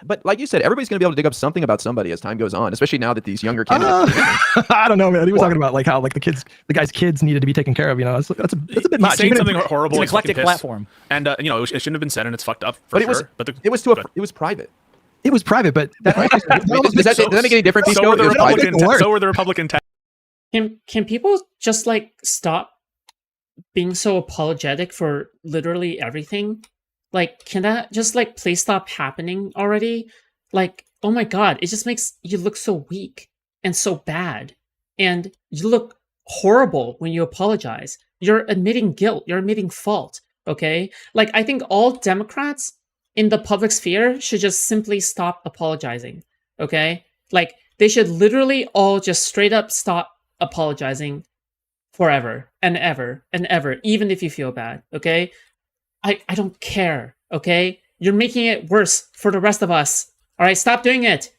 But like you said, everybody's going to be able to dig up something about somebody as time goes on, especially now that these younger kids. I don't know, man. He was talking about like how like the guy's kids needed to be taken care of. You know, that's a bit much. Saying something horrible. It's an eclectic platform, and it shouldn't have been said, and it's fucked up. But it was private. It was private, but does that make any difference? So were the Republican. Can people just like stop being so apologetic for literally everything? Like, can that just like please stop happening already? Like, oh my god, it just makes you look so weak and so bad, and you look horrible when you apologize. You're admitting guilt. You're admitting fault. Okay, like I think all Democrats in the public sphere should just simply stop apologizing. Okay, like they should literally all just straight up stop apologizing forever and ever and ever, even if you feel bad. Okay. I don't care, okay? You're making it worse for the rest of us. All right, stop doing it.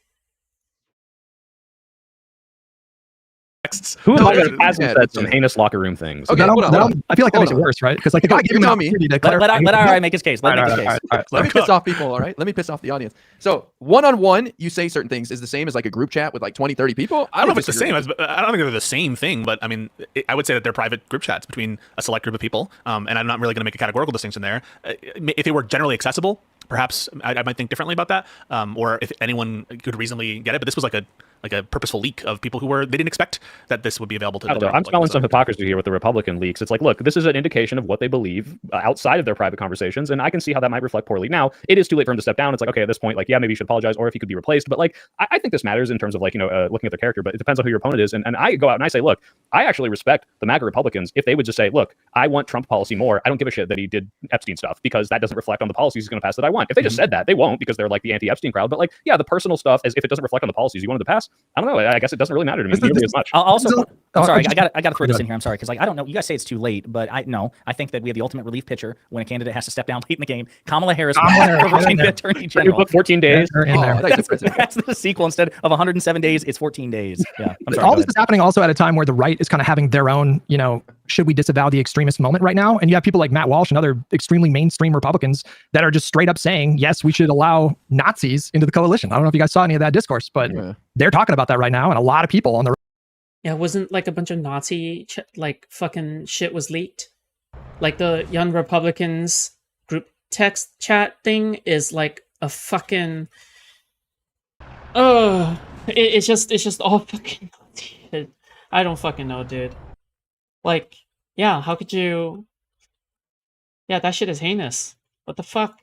Who hasn't said some heinous locker room things? Okay, hold on. I feel like that makes it worse, right? Because like the guy giving out let RI make his case. Let me piss off people, all right? Let me piss off the audience. So one-on-one, you say certain things is the same as like a group chat with like 20, 30 people. I don't know if it's the same. I don't think they're the same thing, but I mean, I would say that they're private group chats between a select group of people, and I'm not really going to make a categorical distinction there. If they were generally accessible, perhaps I might think differently about that, or if anyone could reasonably get it. But this was like a purposeful leak of people who they didn't expect that this would be available to them. I'm smelling some hypocrisy here with the Republican leaks. It's like, look, this is an indication of what they believe outside of their private conversations, and I can see how that might reflect poorly. Now, it is too late for him to step down. It's like, okay, at this point, like, yeah, maybe you should apologize, or if he could be replaced. But like, I think this matters in terms of like, looking at their character, but it depends on who your opponent is. And I go out and I say, look, I actually respect the MAGA Republicans if they would just say, look, I want Trump policy more. I don't give a shit that he did Epstein stuff because that doesn't reflect on the policies he's going to pass that I want. If they just said that, they won't because they're like the anti-Epstein crowd. But like, yeah, the personal stuff, as if it doesn't reflect on the policies you wanted to pass, I don't know. I guess it doesn't really matter to me nearly as much. I'm sorry, I got to throw this in here. I'm sorry, because like I don't know. You guys say it's too late, but I think that we have the ultimate relief pitcher when a candidate has to step down late in the game. Kamala Harris, Virginia Attorney General. 14 days. That's the sequel. Instead of 107 days, it's 14 days. Yeah. I'm sorry, all this is happening also at a time where the right is kind of having their own, should we disavow the extremist moment right now? And you have people like Matt Walsh and other extremely mainstream Republicans that are just straight up saying, yes, we should allow Nazis into the coalition. I don't know if you guys saw any of that discourse, but they're talking about that right now. And a lot of people on the yeah, wasn't like a bunch of Nazi like fucking shit was leaked? Like the Young Republicans group text chat thing is like a fucking it's just all fucking Nazi. I don't fucking know, dude. Like, yeah, how could you? Yeah, that shit is heinous. What the fuck?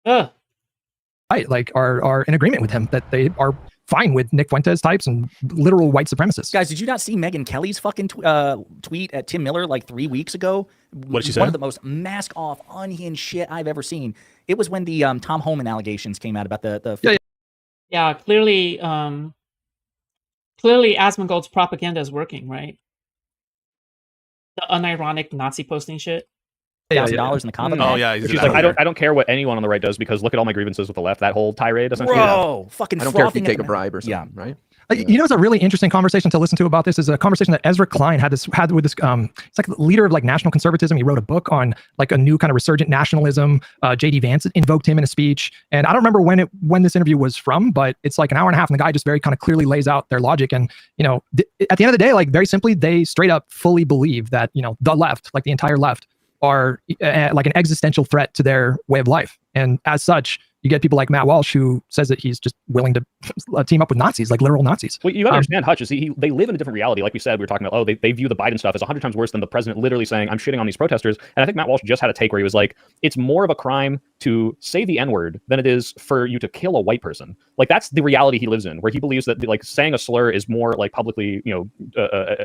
Right, like are in agreement with him that they are fine with Nick Fuentes types and literal white supremacists. Guys, did you not see Megyn Kelly's fucking tweet at Tim Miller like 3 weeks ago? What did she say? One of the most mask off, unhinged shit I've ever seen. It was when the Tom Homan allegations came out about the yeah, clearly Asmongold's propaganda is working, right? The unironic Nazi posting shit. $1,000 in the comment. Oh yeah, she's like, I don't care what anyone on the right does because look at all my grievances with the left. That whole tirade, essentially. Bro, fucking. I don't care if you take a bribe or something, right? It's a really interesting conversation to listen to about this is a conversation that Ezra Klein had with this it's like the leader of like national conservatism. He wrote a book on like a new kind of resurgent nationalism. JD Vance invoked him in a speech, and I don't remember when this interview was from, but it's like an hour and a half, and the guy just very kind of clearly lays out their logic. And at the end of the day, like very simply, they straight up fully believe that the left, like the entire left, are like an existential threat to their way of life, and as such, you get people like Matt Walsh who says that he's just willing to team up with Nazis, like literal Nazis. Well, you gotta understand, Hutch, is they live in a different reality. Like we said, we were talking about, they view the Biden stuff as 100 times worse than the president literally saying, I'm shitting on these protesters. And I think Matt Walsh just had a take where he was like, it's more of a crime to say the N-word than it is for you to kill a white person. Like that's the reality he lives in, where he believes that like saying a slur is more like publicly,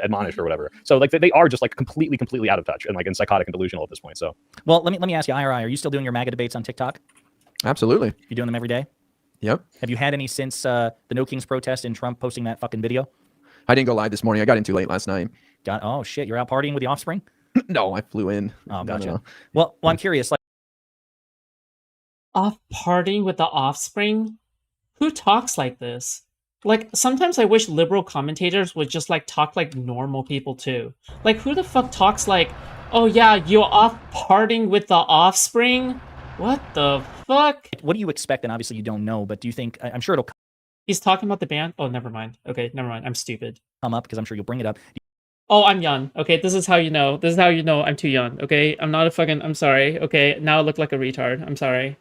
admonished or whatever. So like they are just like completely out of touch and like in psychotic and delusional at this point. So, well, let me ask you, IRI, are you still doing your MAGA debates on TikTok? Absolutely. You're doing them every day? Yep. Have you had any since the No Kings protest and Trump posting that fucking video? I didn't go live this morning. I got in too late last night. Oh shit, you're out partying with the Offspring? No, I flew in. Oh, gotcha. Well, I'm curious. Like, off partying with the Offspring? Who talks like this? Like, sometimes I wish liberal commentators would just like talk like normal people too. Like, who the fuck talks like, oh yeah, you're off partying with the Offspring? What the fuck? What do you expect? And obviously you don't know, but do you think? I'm sure it'll He's talking about the ban. Oh, never mind. Okay, never mind. I'm stupid. come up because I'm sure you'll bring it up. Oh, I'm young. Okay, this is how you know. This is how you know I'm too young. Okay, I'm not a fucking. I'm sorry. Okay, now I look like a retard. I'm sorry.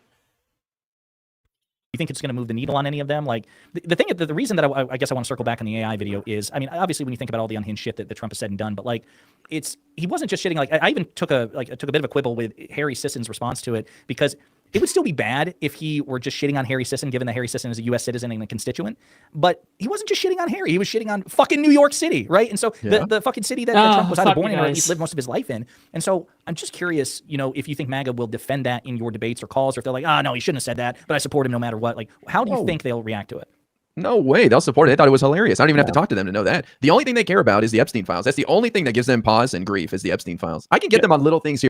You think it's going to move the needle on any of them? Like the thing, the reason that I guess I want to circle back on the AI video is, I mean, obviously when you think about all the unhinged shit that Trump has said and done, but like, he wasn't just shitting. Like I even took a bit of a quibble with Harry Sisson's response to it, because it would still be bad if he were just shitting on Harry Sisson, given that Harry Sisson is a U.S. citizen and a constituent. But he wasn't just shitting on Harry; he was shitting on fucking New York City, right? And so the fucking city that Trump was either born in or at least lived most of his life in. And so I'm just curious, if you think MAGA will defend that in your debates or calls, or if they're like, no, he shouldn't have said that, but I support him no matter what. Like, how do you think they'll react to it? No way. They'll support it. They thought it was hilarious. I don't even have to talk to them to know that. The only thing they care about is the Epstein files. That's the only thing that gives them pause and grief is the Epstein files. I can get them on little things here.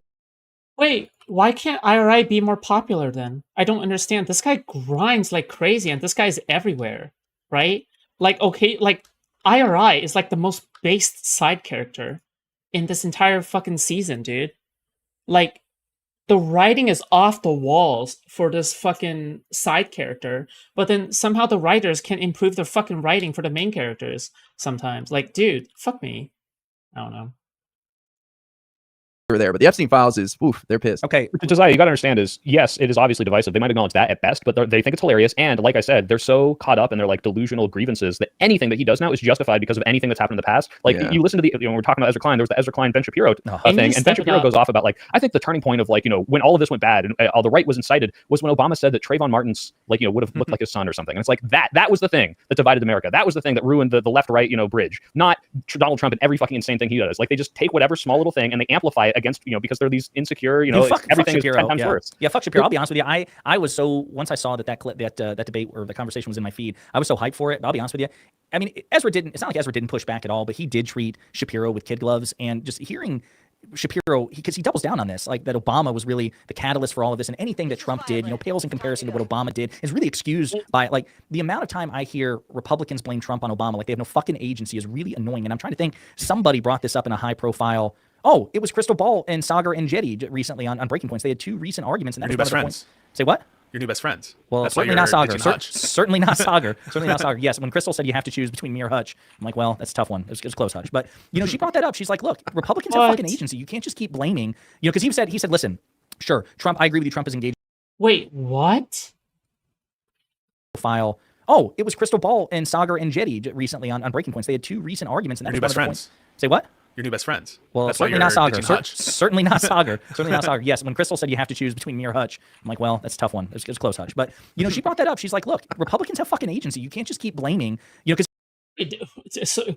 Wait, why can't IRI be more popular then? I don't understand. This guy grinds like crazy, and this guy's everywhere, right? Like, okay, like IRI is like the most based side character in this entire fucking season, dude. Like, the writing is off the walls for this fucking side character, but then somehow the writers can improve their fucking writing for the main characters sometimes. Like, dude, fuck me. I don't know. There, but the Epstein files is, oof, they're pissed. Okay, Josiah, you got to understand is, yes, it is obviously divisive. They might acknowledge that at best, but they think it's hilarious. And like I said, they're so caught up in their like delusional grievances that anything that he does now is justified because of anything that's happened in the past. Like you listen to the, we're talking about Ezra Klein. There was the Ezra Klein Ben Shapiro thing, and Ben Shapiro goes off about like, I think the turning point of like, when all of this went bad and all the right was incited was when Obama said that Trayvon Martin's like, would have looked like his son or something. And it's like that was the thing that divided America. That was the thing that ruined the left-right, bridge. Not Donald Trump and every fucking insane thing he does. Like they just take whatever small little thing and they amplify it against, because they're these insecure, everything is 10 times worse. Yeah, fuck Shapiro. I'll be honest with you. I was so, once I saw that clip, that debate or the conversation was in my feed, I was so hyped for it. But I'll be honest with you. I mean, it's not like Ezra didn't push back at all, but he did treat Shapiro with kid gloves, and just hearing Shapiro, because he doubles down on this, like that Obama was really the catalyst for all of this, and anything that Trump did, pales in comparison to what Obama did, is really excused by like the amount of time I hear Republicans blame Trump on Obama, like they have no fucking agency, is really annoying. And I'm trying to think, somebody brought this up in a high profile. Oh, it was Crystal Ball and Sagar and Jetty recently on Breaking Points. They had two recent arguments, and that's your best friends. Say what? Your new best friends. Well, that's certainly not Sagar. Certainly not Sagar. Certainly not Sagar. Yes, when Crystal said you have to choose between me or Hutch, I'm like, well, that's a tough one. It was close, Hutch. But she brought that up. She's like, look, Republicans have fucking agency. You can't just keep blaming. Because he said, listen, sure, Trump. I agree with you. Trump is engaged. Wait, what? File. Oh, it was Crystal Ball and Sagar and Jetty recently on Breaking Points. They had two recent arguments, and that's your new best friends. Say what? Your new best friends. Well, that's certainly not Sagar. Certainly not Sagar. Certainly not Sagar. Yes, when Crystal said you have to choose between me or Hutch, I'm like, well, that's a tough one. It was close, Hutch. But she brought that up. She's like, look, Republicans have fucking agency. You can't just keep blaming. Because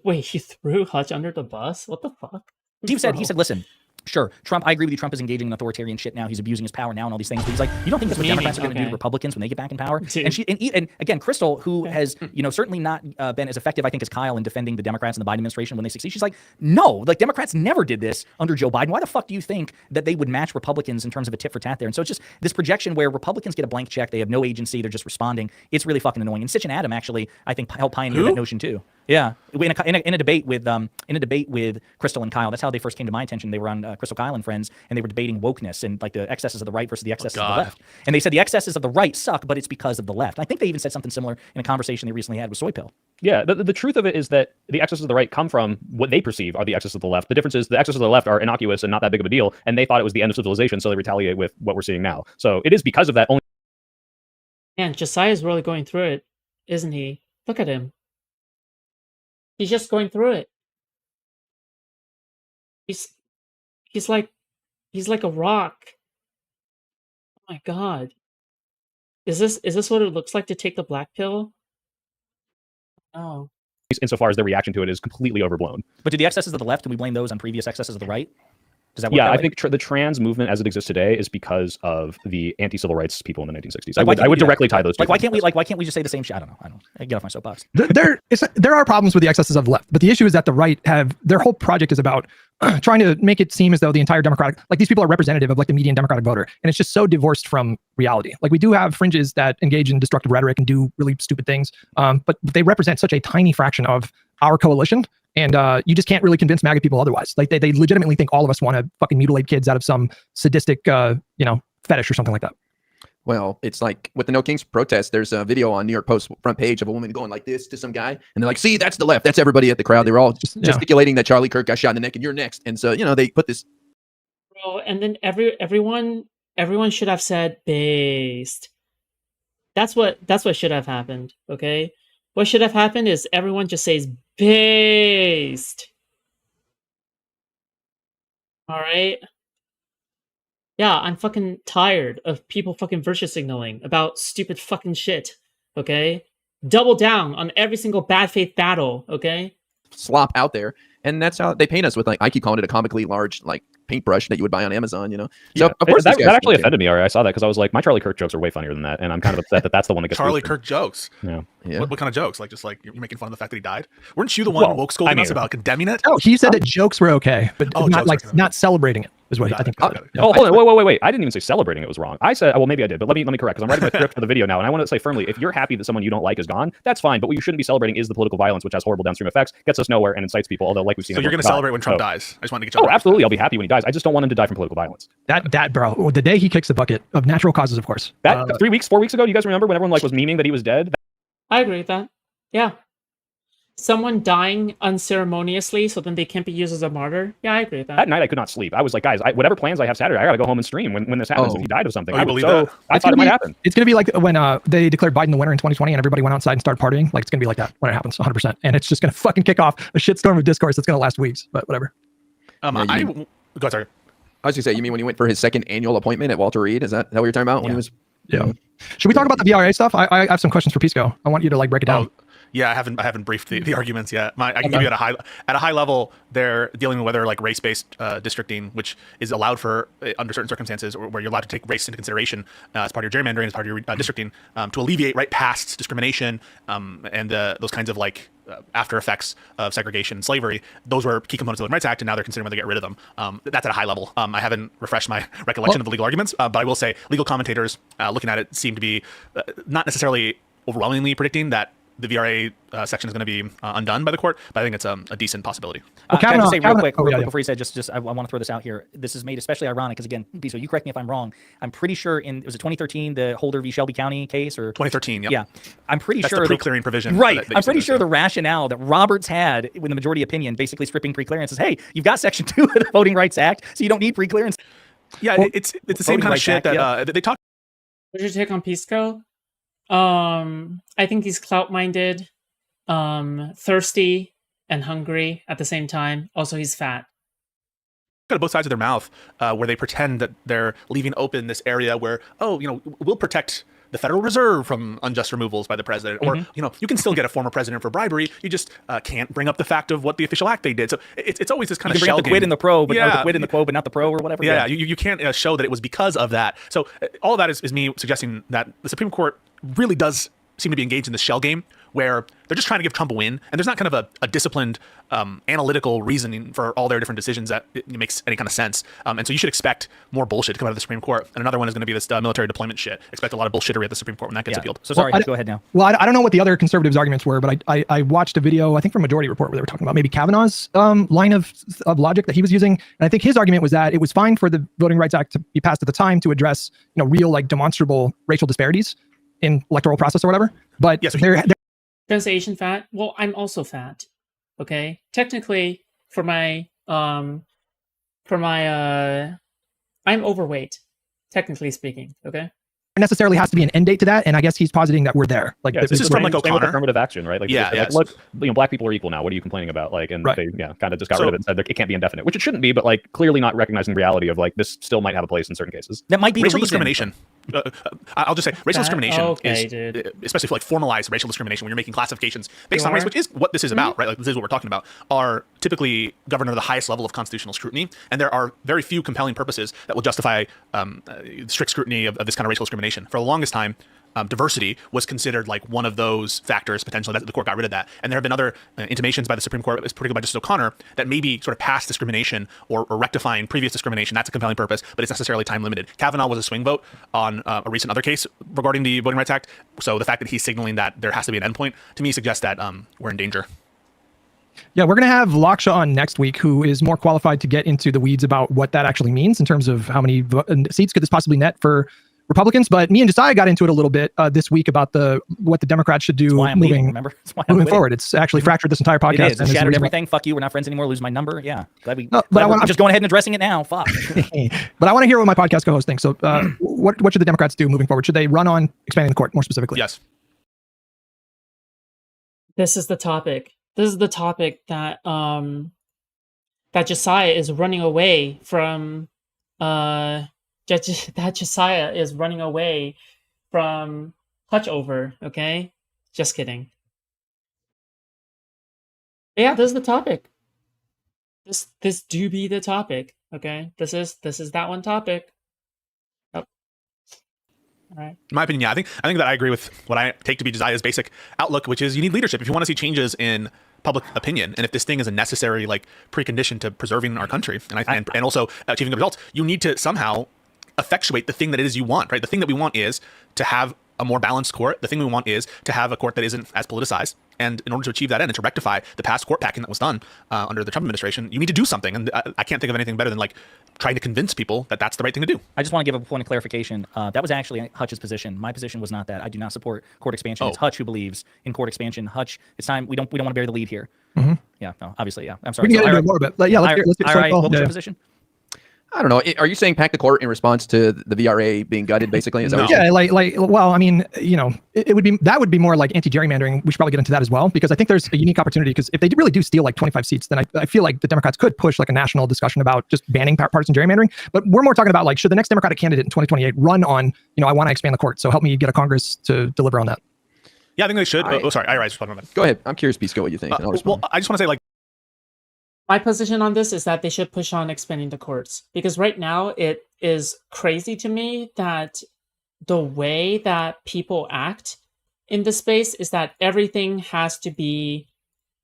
wait, he threw Hutch under the bus. What the fuck? He said, listen. Sure, Trump. I agree with you. Trump is engaging in authoritarian shit now. He's abusing his power now and all these things. But he's like, you don't think that's what Democrats are going to do to Republicans when they get back in power? And again, Crystal, who has certainly not been as effective, I think, as Kyle in defending the Democrats and the Biden administration when they succeed. She's like, no, like Democrats never did this under Joe Biden. Why the fuck do you think that they would match Republicans in terms of a tit for tat there? And so it's just this projection where Republicans get a blank check. They have no agency. They're just responding. It's really fucking annoying. And Sitch and Adam actually, I think, helped pioneer that notion too. Yeah, in a debate with Crystal and Kyle. That's how they first came to my attention. They were on Crystal, Kyle, and Friends, and they were debating wokeness and like the excesses of the right versus the excesses of the left. And they said the excesses of the right suck, but it's because of the left. And I think they even said something similar in a conversation they recently had with Soy Pill. Yeah, the truth of it is that the excesses of the right come from what they perceive are the excesses of the left. The difference is the excesses of the left are innocuous and not that big of a deal, and they thought it was the end of civilization, so they retaliate with what we're seeing now. So it is because of that only. Man, Josiah's really going through it, isn't he? Look at him. He's just going through it. He's like a rock. Oh my god. Is this what it looks like to take the black pill? Oh. Insofar as their reaction to it is completely overblown. But do the excesses of the left, can we blame those on previous excesses of the right? Does that work? Yeah, I think the trans movement as it exists today is because of the anti-civil rights people in the 1960s. I would directly tie those two. Why can't we just say the same shit? I don't know. I get off my soapbox. There are problems with the excesses of the left, but the issue is that the right their whole project is about trying to make it seem as though the entire Democratic, like these people are representative of like the median Democratic voter, and it's just so divorced from reality. Like we do have fringes that engage in destructive rhetoric and do really stupid things, but they represent such a tiny fraction of our coalition. And you just can't really convince MAGA people otherwise. Like they legitimately think all of us want to fucking mutilate kids out of some sadistic, fetish or something like that. Well, it's like with the No Kings protest, there's a video on New York Post front page of a woman going like this to some guy. And they're like, see, that's the left. That's everybody at the crowd. They were all just gesticulating that Charlie Kirk got shot in the neck and you're next. And so, they put this. Bro, and then everyone should have said based. That's what should have happened, okay? What should have happened is everyone just says based. All right? Yeah, I'm fucking tired of people fucking virtue signaling about stupid fucking shit, okay? Double down on every single bad faith battle, okay? Slop out there. And that's how they paint us with, like, I keep calling it a comically large, like, paintbrush that you would buy on Amazon, So, of course, that actually offended me. I saw that because I was like, my Charlie Kirk jokes are way funnier than that. And I'm kind of upset that that's the one that gets Charlie Kirk jokes. Yeah. What kind of jokes? Like, just like you're making fun of the fact that he died? Weren't you the one woke scolding us about condemning it? No, he said that jokes were okay, but not celebrating it is what I think. Hold on, wait. I didn't even say celebrating it was wrong. I said, well, maybe I did, but let me correct, because I'm writing my script for the video now, and I want to say firmly, if you're happy that someone you don't like is gone, that's fine. But what you shouldn't be celebrating is the political violence, which has horrible downstream effects, gets us nowhere, and incites people. Although, like we've seen, so you're going to celebrate when Trump dies? I just wanted to get you. Oh, absolutely, I'll be happy when he dies. I just don't want him to die from political violence. That bro, the day he kicks the bucket of natural causes, of course. That 4 weeks ago, do you guys remember when everyone was memeing that he was dead? I agree with that. Yeah. Someone dying unceremoniously, so then they can't be used as a martyr. Yeah, I agree with that. That night I could not sleep. I was like, guys, whatever plans I have Saturday, I gotta go home and stream when this happens. If he died of something, I believe that. I thought it might happen. It's gonna be like when they declared Biden the winner in 2020, and everybody went outside and started partying. Like, it's gonna be like that when it happens, 100%. And it's just gonna fucking kick off a shitstorm of discourse that's gonna last weeks. But whatever. Go sorry. I was gonna say, you mean when he went for his second annual appointment at Walter Reed? Is that what you're talking about? When he was? Yeah. Should we talk about the VRA stuff? I have some questions for Pisco. I want you to break it down. Yeah, I haven't briefed the arguments yet. I can give you at a high level. They're dealing with whether race-based districting, which is allowed for under certain circumstances, or where you're allowed to take race into consideration as part of your gerrymandering, as part of your districting, to alleviate past discrimination and those kinds of after effects of segregation and slavery. Those were key components of the Voting Rights Act, and now they're considering whether to get rid of them. That's at a high level. I haven't refreshed my recollection of the legal arguments, but I will say legal commentators looking at it seem to be not necessarily overwhelmingly predicting that the VRA section is going to be undone by the court, but I think it's a decent possibility. Can I say real quick before you say, just I want to throw this out here. This is made especially ironic because, again, so you correct me if I'm wrong. I'm pretty sure was it 2013, the Holder v. Shelby County case? Or 2013, yep. Yeah. I'm pretty That's sure the pre-clearing provision. Right. I'm pretty sure the rationale that Roberts had with the majority opinion, basically stripping pre-clearance, is, hey, you've got Section 2 of the Voting Rights Act, so you don't need pre-clearance. Yeah, it's the same kind of shit that they talk. What's your take on Pisco? I think he's clout-minded, thirsty, and hungry at the same time. Also, he's fat. Got both sides of their mouth, where they pretend that they're leaving open this area where, we'll protect the Federal Reserve from unjust removals by the president, or you can still get a former president for bribery. You just can't bring up the fact of what the official act they did. So it's always this kind of shell game. The quid in the pro, but the quid in the quo, but not the pro, or whatever. Yeah, you can't show that it was because of that. So all of that is me suggesting that the Supreme Court really does seem to be engaged in this shell game where they're just trying to give Trump a win, and there's not kind of a disciplined, analytical reasoning for all their different decisions that it makes any kind of sense. And so you should expect more bullshit to come out of the Supreme Court. And another one is going to be this military deployment shit. Expect a lot of bullshittery at the Supreme Court when that gets appealed. So sorry, go ahead now. Well, I don't know what the other conservatives' arguments were, but I watched a video, I think from Majority Report, where they were talking about maybe Kavanaugh's line of logic that he was using. And I think his argument was that it was fine for the Voting Rights Act to be passed at the time to address, real, demonstrable racial disparities in electoral process or whatever. But Does Asian fat? Well, I'm also fat. Okay, technically, I'm overweight. Technically speaking, okay. Necessarily has to be an end date to that, and I guess he's positing that we're there. This is from O'Connor. Affirmative action, right? Look, black people are equal now. What are you complaining about? They kind of just got rid of it and said it can't be indefinite, which it shouldn't be, but clearly not recognizing the reality of this still might have a place in certain cases. That might be racial discrimination. I'll just say racial discrimination is, dude. especially for formalized racial discrimination, when you're making classifications based on race, which is what this is about, right? This is what we're talking about, are typically governed under the highest level of constitutional scrutiny, and there are very few compelling purposes that will justify strict scrutiny of this kind of racial discrimination. For the longest time, diversity was considered one of those factors potentially. That the court got rid of that, and there have been other intimations by the Supreme Court, particularly by Justice O'Connor, that maybe sort of past discrimination or rectifying previous discrimination, that's a compelling purpose, but it's necessarily time limited. Kavanaugh was a swing vote on a recent other case regarding the Voting Rights Act, so the fact that he's signaling that there has to be an endpoint to me suggests that we're in danger. Yeah, we're going to have Laksha on next week, who is more qualified to get into the weeds about what that actually means in terms of how many seats could this possibly net for Republicans. But me and Josiah got into it a little bit this week about what the Democrats should do That's why I'm leaving, remember? That's why I'm moving quitting. forward. It's actually fractured this entire podcast. It is. and It is shattered everything. Fuck you. We're not friends anymore. Lose my number. Yeah. Glad we. No, but glad I we're wanna- just going ahead and addressing it now. Fuck. But I want to hear what my podcast co-host thinks. So, what should the Democrats do moving forward? Should they run on expanding the court more specifically? Yes. This is the topic. This is the topic that that Josiah is running away from. That Josiah is running away from Hutch over. Okay, just kidding. Yeah, this is the topic. This do be the topic. Okay, this is that one topic. Yep. All right. In my opinion, yeah, I think that I agree with what I take to be Josiah's basic outlook, which is you need leadership if you want to see changes in public opinion, and if this thing is a necessary like precondition to preserving our country and also achieving the results, you need to somehow effectuate the thing that it is you want, right? The thing that we want is to have a more balanced court. The thing we want is to have a court that isn't as politicized. And in order to achieve that end and to rectify the past court packing that was done under the Trump administration, you need to do something. And I can't think of anything better than like trying to convince people that that's the right thing to do. I just want to give a point of clarification. That was actually Hutch's position. My position was not that. I do not support court expansion. It's Hutch who believes in court expansion. Hutch, it's time. We don't want to bury the lead here. Mm-hmm. Yeah, no, obviously, yeah. I'm sorry. We can get into it more, but yeah, let's get all right. What was your position? I don't know. Are you saying pack the court in response to the VRA being gutted, basically? Is that what you're saying? Yeah, well, I mean, it would be more like anti-gerrymandering. We should probably get into that as well, because I think there's a unique opportunity, because if they really do steal like 25 seats, then I feel like the Democrats could push like a national discussion about just banning partisan gerrymandering. But we're more talking about like, should the next Democratic candidate in 2028 run on, I want to expand the court, so help me get a Congress to deliver on that. Yeah, I think they should. Sorry, I just want to. Go ahead. I'm curious, Pisco, what you think. Well, I just want to say like. My position on this is that they should push on expanding the courts, because right now it is crazy to me that the way that people act in this space is that everything has to be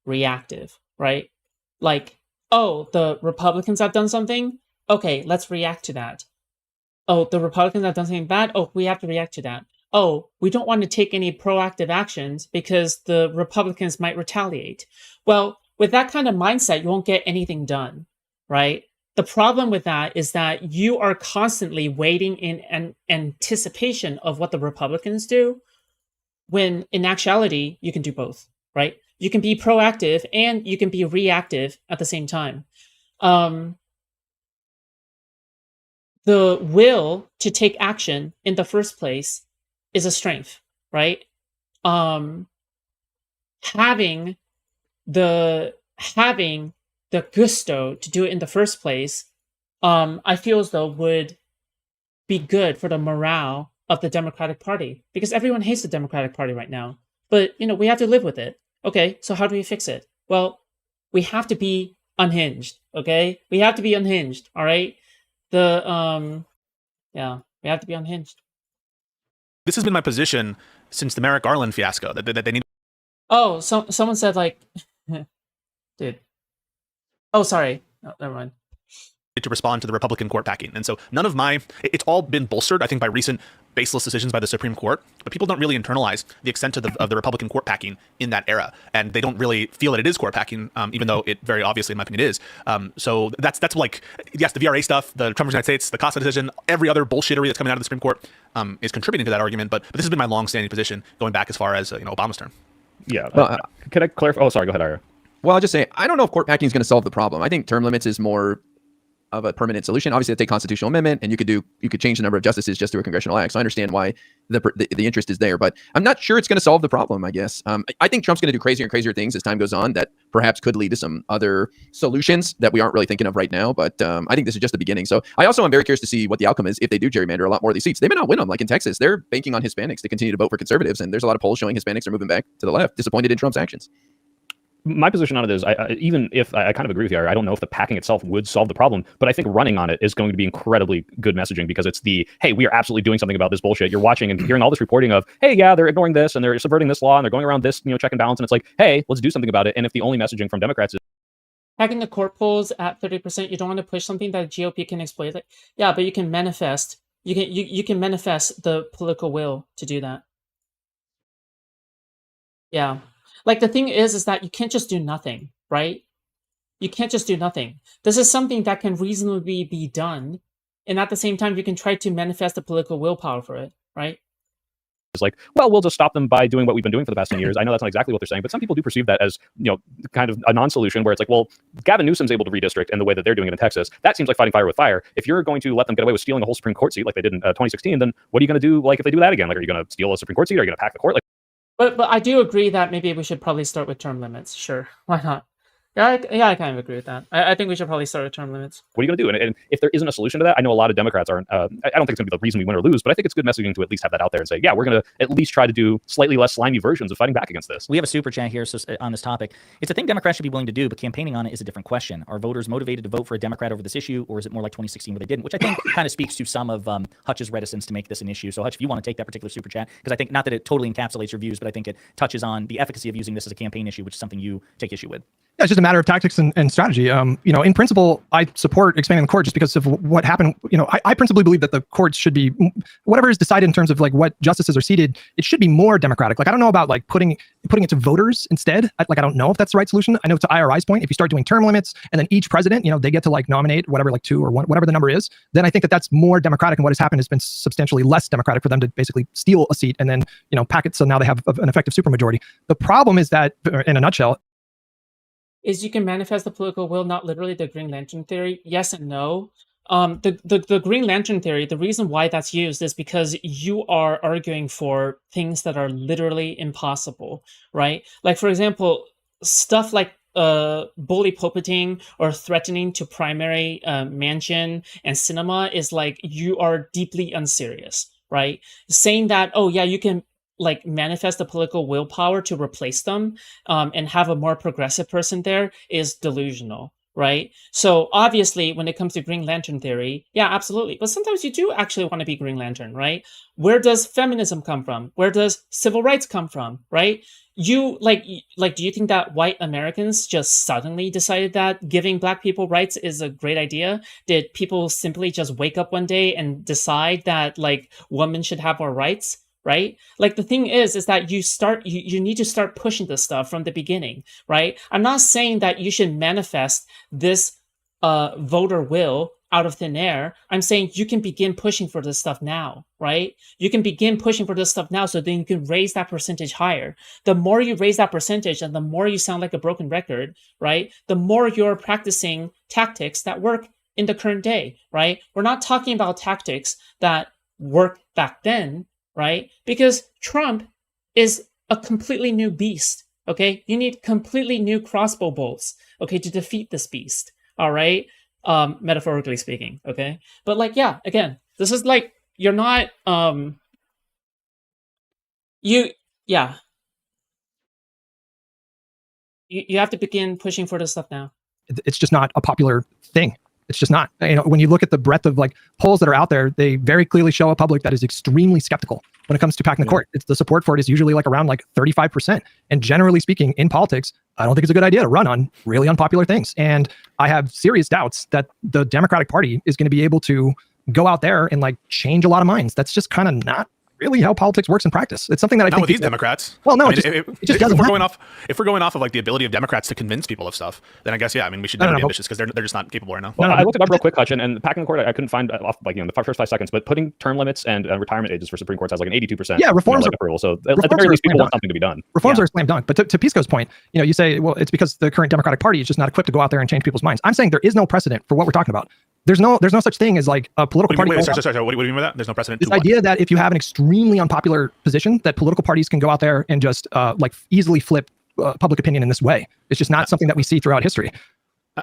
reactive, right? Like, oh, the Republicans have done something. Okay, let's react to that. Oh, the Republicans have done something bad. Oh, we have to react to that. Oh, we don't want to take any proactive actions because the Republicans might retaliate. Well, with that kind of mindset, you won't get anything done, right? The problem with that is that you are constantly waiting in anticipation of what the Republicans do, when in actuality, you can do both, right? You can be proactive and you can be reactive at the same time. The will to take action in the first place is a strength, right? Having the gusto to do it in the first place, I feel as though would be good for the morale of the Democratic Party, because everyone hates the Democratic Party right now. But we have to live with it. Okay, so how do we fix it? Well, we have to be unhinged. Okay, we have to be unhinged. All right, we have to be unhinged. This has been my position since the Merrick Garland fiasco. That they need. Oh, someone said like. Dude. Oh, sorry. Oh, never mind. To respond to the Republican court packing. And so it's all been bolstered, I think, by recent baseless decisions by the Supreme Court, but people don't really internalize the extent of the Republican court packing in that era. And they don't really feel that it is court packing, even though it very obviously, in my opinion, is. So that's like, yes, the VRA stuff, the Trump versus United States, the CASA decision, every other bullshittery that's coming out of the Supreme Court is contributing to that argument. But this has been my long-standing position going back as far as Obama's term. Yeah. Can I clarify? Oh, sorry. Go ahead, Ira. Well, I'll just say, I don't know if court packing is going to solve the problem. I think term limits is more of a permanent solution. Obviously, it's a constitutional amendment, and you could change the number of justices just through a congressional act. So I understand why the interest is there, but I'm not sure it's going to solve the problem, I guess. I think Trump's going to do crazier and crazier things as time goes on that perhaps could lead to some other solutions that we aren't really thinking of right now. But I think this is just the beginning. So I also am very curious to see what the outcome is if they do gerrymander a lot more of these seats. They may not win them. Like in Texas, they're banking on Hispanics to continue to vote for conservatives, and there's a lot of polls showing Hispanics are moving back to the left, disappointed in Trump's actions. My position on it is, even if I kind of agree with you, I don't know if the packing itself would solve the problem, but I think running on it is going to be incredibly good messaging, because it's hey, we are absolutely doing something about this bullshit. You're watching and hearing all this reporting of, hey, yeah, they're ignoring this and they're subverting this law and they're going around this, check and balance. And it's like, hey, let's do something about it. And if the only messaging from Democrats is Packing the court polls at 30%, you don't want to push something that GOP can exploit. Like, yeah, but you can manifest. You can manifest the political will to do that. Yeah. Like the thing is that you can't just do nothing, right? You can't just do nothing. This is something that can reasonably be done and at the same time, you can try to manifest the political willpower for it, right? It's like, well, we'll just stop them by doing what we've been doing for the past 10 years. I know that's not exactly what they're saying, but some people do perceive that as, kind of a non-solution where it's like, well, Gavin Newsom's able to redistrict and the way that they're doing it in Texas, that seems like fighting fire with fire. If you're going to let them get away with stealing a whole Supreme Court seat like they did in 2016, then what are you going to do if they do that again? Like, are you going to steal a Supreme Court seat? Are you going to pack the court? But I do agree that maybe we should probably start with term limits. Sure, why not? Yeah, I kind of agree with that. I think we should probably start with term limits. What are you going to do? And if there isn't a solution to that, I know a lot of Democrats aren't. I don't think it's going to be the reason we win or lose, but I think it's good messaging to at least have that out there and say, yeah, we're going to at least try to do slightly less slimy versions of fighting back against this. We have a super chat here on this topic. It's a thing Democrats should be willing to do, but campaigning on it is a different question. Are voters motivated to vote for a Democrat over this issue, or is it more like 2016 where they didn't? Which I think kind of speaks to some of Hutch's reticence to make this an issue. So Hutch, if you want to take that particular super chat, because I think not that it totally encapsulates your views, but I think it touches on the efficacy of using this as a campaign issue, which is something you take issue with. Yeah, it's just a matter of tactics and strategy. In principle, I support expanding the court just because of what happened. I principally believe that the courts should be, whatever is decided in terms of like what justices are seated, it should be more democratic. Like, I don't know about like putting it to voters instead. I don't know if that's the right solution. I know to IRI's point, if you start doing term limits and then each president, they get to like nominate whatever, like 2 or 1, whatever the number is, then I think that that's more democratic. And what has happened has been substantially less democratic for them to basically steal a seat and then, pack it so now they have an effective supermajority. The problem is that, in a nutshell, is you can manifest the political will, not literally the Green Lantern theory. Yes and no. The Green Lantern theory, the reason why that's used is because you are arguing for things that are literally impossible, right? Like, for example, stuff like bully pulpiting or threatening to primary Manchin and cinema is like, you are deeply unserious, right? Saying that, oh yeah, you can like manifest the political willpower to replace them and have a more progressive person there is delusional, right? So obviously when it comes to Green Lantern theory, yeah, absolutely. But sometimes you do actually want to be Green Lantern, right? Where does feminism come from? Where does civil rights come from, right? Do you think that white Americans just suddenly decided that giving black people rights is a great idea? Did people simply just wake up one day and decide that like women should have more rights? Right? Like, the thing is that you need to start pushing this stuff from the beginning, right? I'm not saying that you should manifest this voter will out of thin air. I'm saying you can begin pushing for this stuff now, right? You can begin pushing for this stuff now so then you can raise that percentage higher. The more you raise that percentage and the more you sound like a broken record, right? The more you're practicing tactics that work in the current day, right? We're not talking about tactics that work back then, right? Because Trump is a completely new beast, okay? You need completely new crossbow bolts, okay, to defeat this beast, all right? Metaphorically speaking, okay? But like, yeah, again, this is like, you're not, you have to begin pushing for this stuff now. It's just not a popular thing. It's just not. When you look at the breadth of like polls that are out there, they very clearly show a public that is extremely skeptical when it comes to packing the court. It's the support for it is usually like around like 35%. And generally speaking, in politics, I don't think it's a good idea to run on really unpopular things. And I have serious doubts that the Democratic Party is going to be able to go out there and like change a lot of minds. That's just kind of not really how politics works in practice. It's something that I not think with these Democrats. Well, no, I mean, it just doesn't. If we're going off of like the ability of Democrats to convince people of stuff, then I guess we should never be ambitious because they're just not capable right now. Well, I looked it up real quick, Hutch, and packing the court, I couldn't find off the first 5 seconds, but putting term limits and retirement ages for Supreme Courts has like an 82%. Yeah, reforms like approval. So at the very least, people want something to be done. Reforms are a slam dunk. But to Pisco's point, you say, well, it's because the current Democratic Party is just not equipped to go out there and change people's minds. I'm saying there is no precedent for what we're talking about. There's no such thing as like a political party. Sorry. What do you mean by that? There's no precedent. This idea that if you have an extremely unpopular position, that political parties can go out there and just like easily flip public opinion in this way. It's just not something that we see throughout history.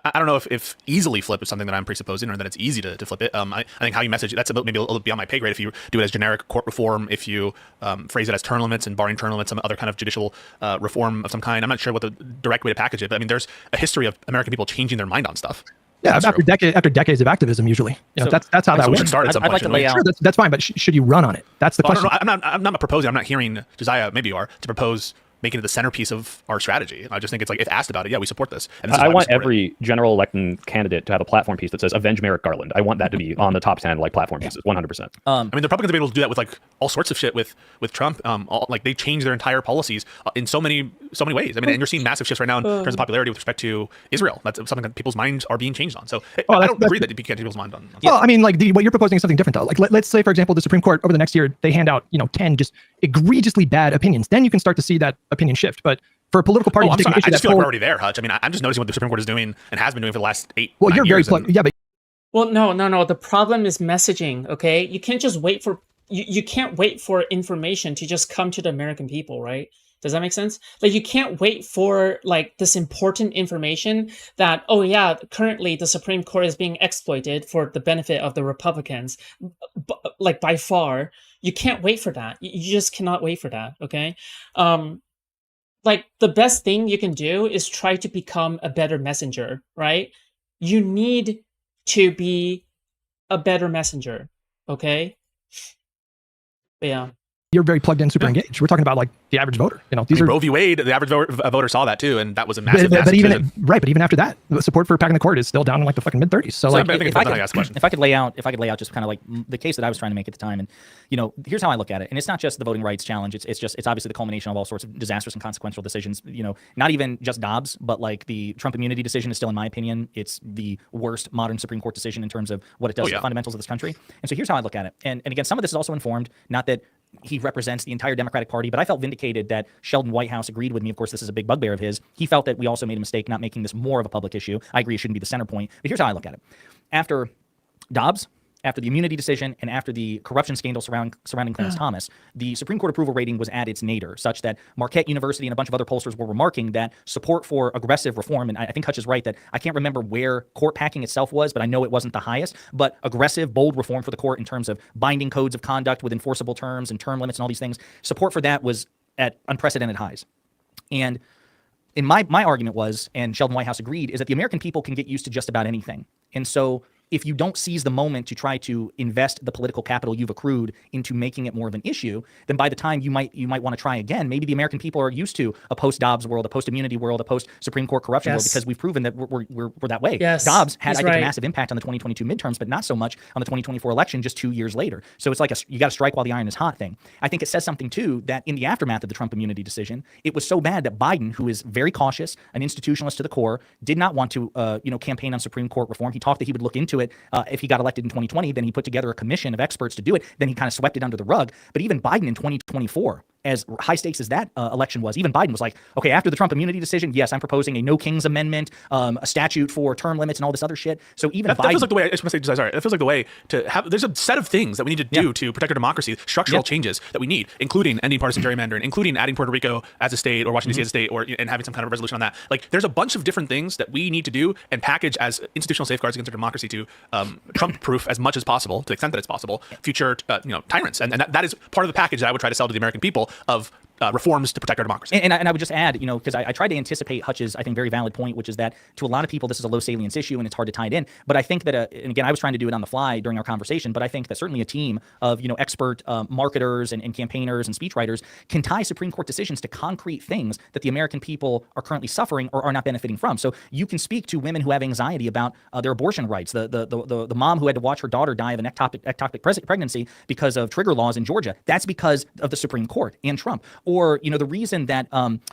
I don't know if easily flip is something that I'm presupposing or that it's easy to flip it. I think how you message it, that's maybe a little beyond my pay grade. If you do it as generic court reform, if you phrase it as term limits and barring term limits, some other kind of judicial reform of some kind. I'm not sure what the direct way to package it, but I mean, there's a history of American people changing their mind on stuff. Yeah, after decades of activism, usually. So that's how that works. I'd like to lay out. Sure, that's fine, but should you run on it? That's the question. No, I'm not proposing. I'm not hearing Josiah. Maybe you are to propose making it the centerpiece of our strategy. I just think it's like, if asked about it, yeah, we support this. And this is I why we want support it. every general election candidate to have a platform piece that says "Avenge Merrick Garland." I want that to be on the top 10 like platform pieces, 100%. I mean, the Republicans have been able to do that with like all sorts of shit with Trump. Like they changed their entire policies in so many ways. I mean, and you're seeing massive shifts right now in terms of popularity with respect to Israel. That's something that people's minds are being changed on. So I don't agree that you can't change people's mind on. Well, I mean, like what you're proposing is something different though. Like let's say, for example, the Supreme Court over the next year, they hand out, 10 just egregiously bad opinions. Then you can start to see that opinion shift. But for a political party, I'm sorry, I just feel like we're already there, Hutch. I mean, I'm just noticing what the Supreme Court is doing and has been doing for the last 8 Well, you're very yeah, but Well, no. The problem is messaging. Okay, you can't just wait for you can't wait for information to just come to the American people, right? Does that make sense? Like you can't wait for like this important information that, oh yeah, currently the Supreme Court is being exploited for the benefit of the Republicans. Like by far, you can't wait for that. You just cannot wait for that. Okay. Like the best thing you can do is try to become a better messenger, right? You need to be a better messenger. Okay. But yeah. You're very plugged in, super engaged. We're talking about like the average voter. These are Roe v. Wade. The average voter saw that too, and that was a massive. but even decision. but even after that, the support for packing the court is still down in like the fucking mid-30s. So like, I think if I could lay out just kind of like the case that I was trying to make at the time, and here's how I look at it. And it's not just the voting rights challenge. It's obviously the culmination of all sorts of disastrous and consequential decisions. Not even just Dobbs, but like the Trump immunity decision is still, in my opinion, it's the worst modern Supreme Court decision in terms of what it does to the fundamentals of this country. And so here's how I look at it. And again, some of this is also informed, not that he represents the entire Democratic Party, but I felt vindicated that Sheldon Whitehouse agreed with me. Of course, this is a big bugbear of his. He felt that we also made a mistake not making this more of a public issue. I agree it shouldn't be the center point, but here's how I look at it. After Dobbs, after the immunity decision, and after the corruption scandal surrounding Clarence Thomas, the Supreme Court approval rating was at its nadir, such that Marquette University and a bunch of other pollsters were remarking that support for aggressive reform, and I think Hutch is right that I can't remember where court packing itself was, but I know it wasn't the highest, but aggressive, bold reform for the court in terms of binding codes of conduct with enforceable terms and term limits and all these things, support for that was at unprecedented highs. And in my argument was, and Sheldon Whitehouse agreed, is that the American people can get used to just about anything. And so if you don't seize the moment to try to invest the political capital you've accrued into making it more of an issue, then by the time you might want to try again, maybe the American people are used to a post-Dobbs world, a post-immunity world, a post-Supreme Court corruption world, because we've proven that we're that way. Yes, Dobbs had, I think, a massive impact on the 2022 midterms, but not so much on the 2024 election just 2 years later. So it's like you got to strike while the iron is hot thing. I think it says something, too, that in the aftermath of the Trump immunity decision, it was so bad that Biden, who is very cautious, an institutionalist to the core, did not want to campaign on Supreme Court reform. He talked that he would look into it if he got elected in 2020. Then he put together a commission of experts to do it. Then he kind of swept it under the rug. But even Biden in 2024, as high stakes as that election was, even Biden was like, okay, after the Trump immunity decision, yes, I'm proposing a no kings amendment, a statute for term limits and all this other shit. So even that feels like the way, I just want to say, sorry, that feels like the way to have, there's a set of things that we need to do to protect our democracy, structural changes that we need, including ending partisan gerrymandering, including adding Puerto Rico as a state or Washington D.C. as a state, and having some kind of resolution on that. Like there's a bunch of different things that we need to do and package as institutional safeguards against our democracy to Trump-proof as much as possible, to the extent that it's possible, future tyrants. And that is part of the package that I would try to sell to the American people of reforms to protect our democracy. And I would just add, because I tried to anticipate Hutch's, I think, very valid point, which is that to a lot of people, this is a low salience issue and it's hard to tie it in. But I think that, and again, I was trying to do it on the fly during our conversation, but I think that certainly a team of, expert marketers and campaigners and speechwriters can tie Supreme Court decisions to concrete things that the American people are currently suffering or are not benefiting from. So you can speak to women who have anxiety about their abortion rights, the mom who had to watch her daughter die of an ectopic pregnancy because of trigger laws in Georgia. That's because of the Supreme Court and Trump. Or, the reason that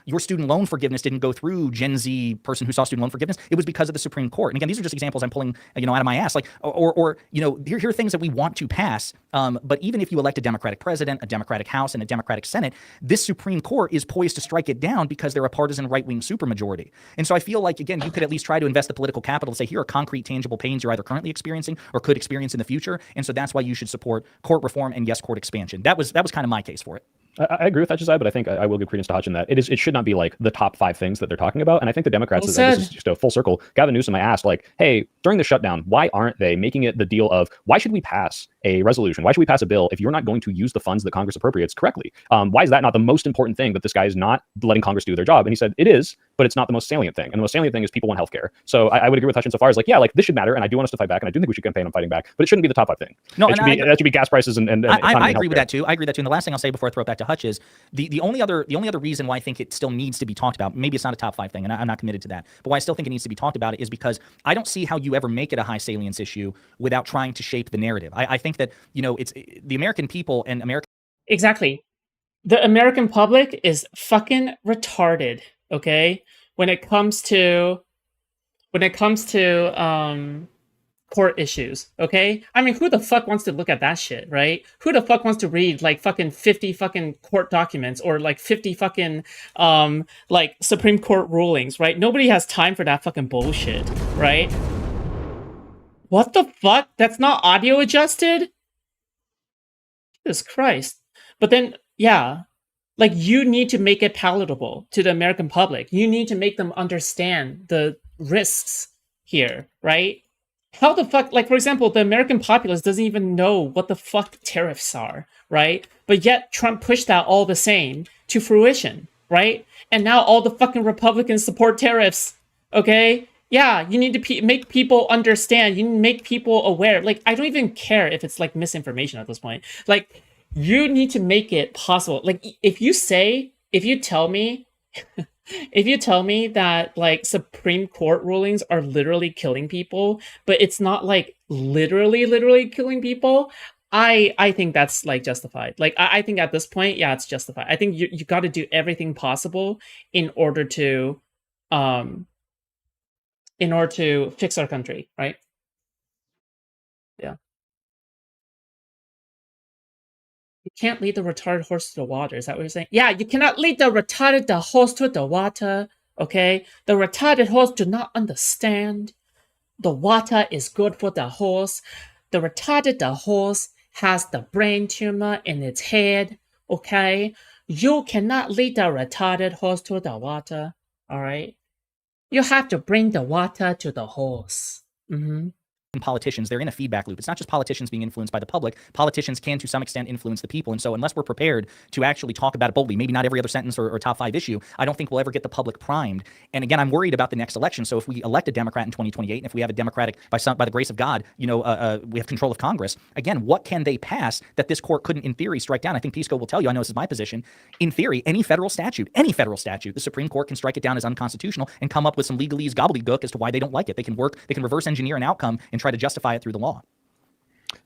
your student loan forgiveness didn't go through Gen Z person who saw student loan forgiveness, it was because of the Supreme Court. And again, these are just examples I'm pulling, out of my ass. Like, or here are things that we want to pass. But even if you elect a Democratic president, a Democratic House, and a Democratic Senate, this Supreme Court is poised to strike it down because they're a partisan right-wing supermajority. And so I feel like, again, you could at least try to invest the political capital to say, here are concrete, tangible pains you're either currently experiencing or could experience in the future. And so that's why you should support court reform and, yes, court expansion. That was kind of my case for it. I agree with Hutch's side, but I think I will give credence to Hutch in that it should not be like the top 5 things that they're talking about. And I think the Democrats, and this is just a full circle. Gavin Newsom, I asked, like, hey, during the shutdown, why aren't they making it the deal of why should we pass a resolution? Why should we pass a bill if you're not going to use the funds that Congress appropriates correctly? Why is that not the most important thing that this guy is not letting Congress do their job? And he said, it is, but it's not the most salient thing. And the most salient thing is people want healthcare. So I would agree with Hutch insofar as like, yeah, like this should matter, and I do want us to fight back, and I do think we should campaign on fighting back, but it shouldn't be the top 5 thing. No, that should be gas prices and I agree with that too. I agree with that too. And the last thing I'll say before I throw it back to Hutch is the only other reason why I think it still needs to be talked about. Maybe it's not a top 5 thing, and I'm not committed to that. But why I still think it needs to be talked about is because I don't see how you ever make it a high salience issue without trying to shape the narrative. I think that it's the American people and American. Exactly. The American public is fucking retarded, okay? When it comes to court issues, okay? I mean, who the fuck wants to look at that shit, right? Who the fuck wants to read like fucking 50 fucking court documents or like 50 fucking like Supreme Court rulings, right? Nobody has time for that fucking bullshit, right? What the fuck? That's not audio adjusted? Jesus Christ. But then, yeah, like you need to make it palatable to the American public. You need to make them understand the risks here, right? How the fuck, like for example, the American populace doesn't even know what the fuck tariffs are, right? But yet Trump pushed that all the same to fruition, right? And now all the fucking Republicans support tariffs, okay? Yeah, you need to make people understand. You need to make people aware. Like, I don't even care if it's like misinformation at this point. Like, you need to make it possible. Like, if you tell me that like Supreme Court rulings are literally killing people, but it's not like literally killing people, I think that's like justified. Like, I think at this point, yeah, it's justified. I think you got to do everything possible in order to fix our country, right? Yeah. You can't lead the retarded horse to the water. Is that what you're saying? Yeah, you cannot lead the retarded horse to the water. Okay? The retarded horse do not understand. The water is good for the horse. The retarded horse has the brain tumor in its head. Okay? You cannot lead the retarded horse to the water. Alright? You have to bring the water to the horse. Mm-hmm. Politicians, they're in a feedback loop. It's not just politicians being influenced by the public. Politicians can, to some extent, influence the people. And so unless we're prepared to actually talk about it boldly, maybe not every other sentence or top 5 issue, I don't think we'll ever get the public primed. And again, I'm worried about the next election. So if we elect a Democrat in 2028, and if we have a Democratic, by the grace of God, we have control of Congress, again, what can they pass that this court couldn't, in theory, strike down? I think Pisco will tell you, I know this is my position, in theory, any federal statute, the Supreme Court can strike it down as unconstitutional and come up with some legalese gobbledygook as to why they don't like it. They can reverse engineer an outcome and try to justify it through the law.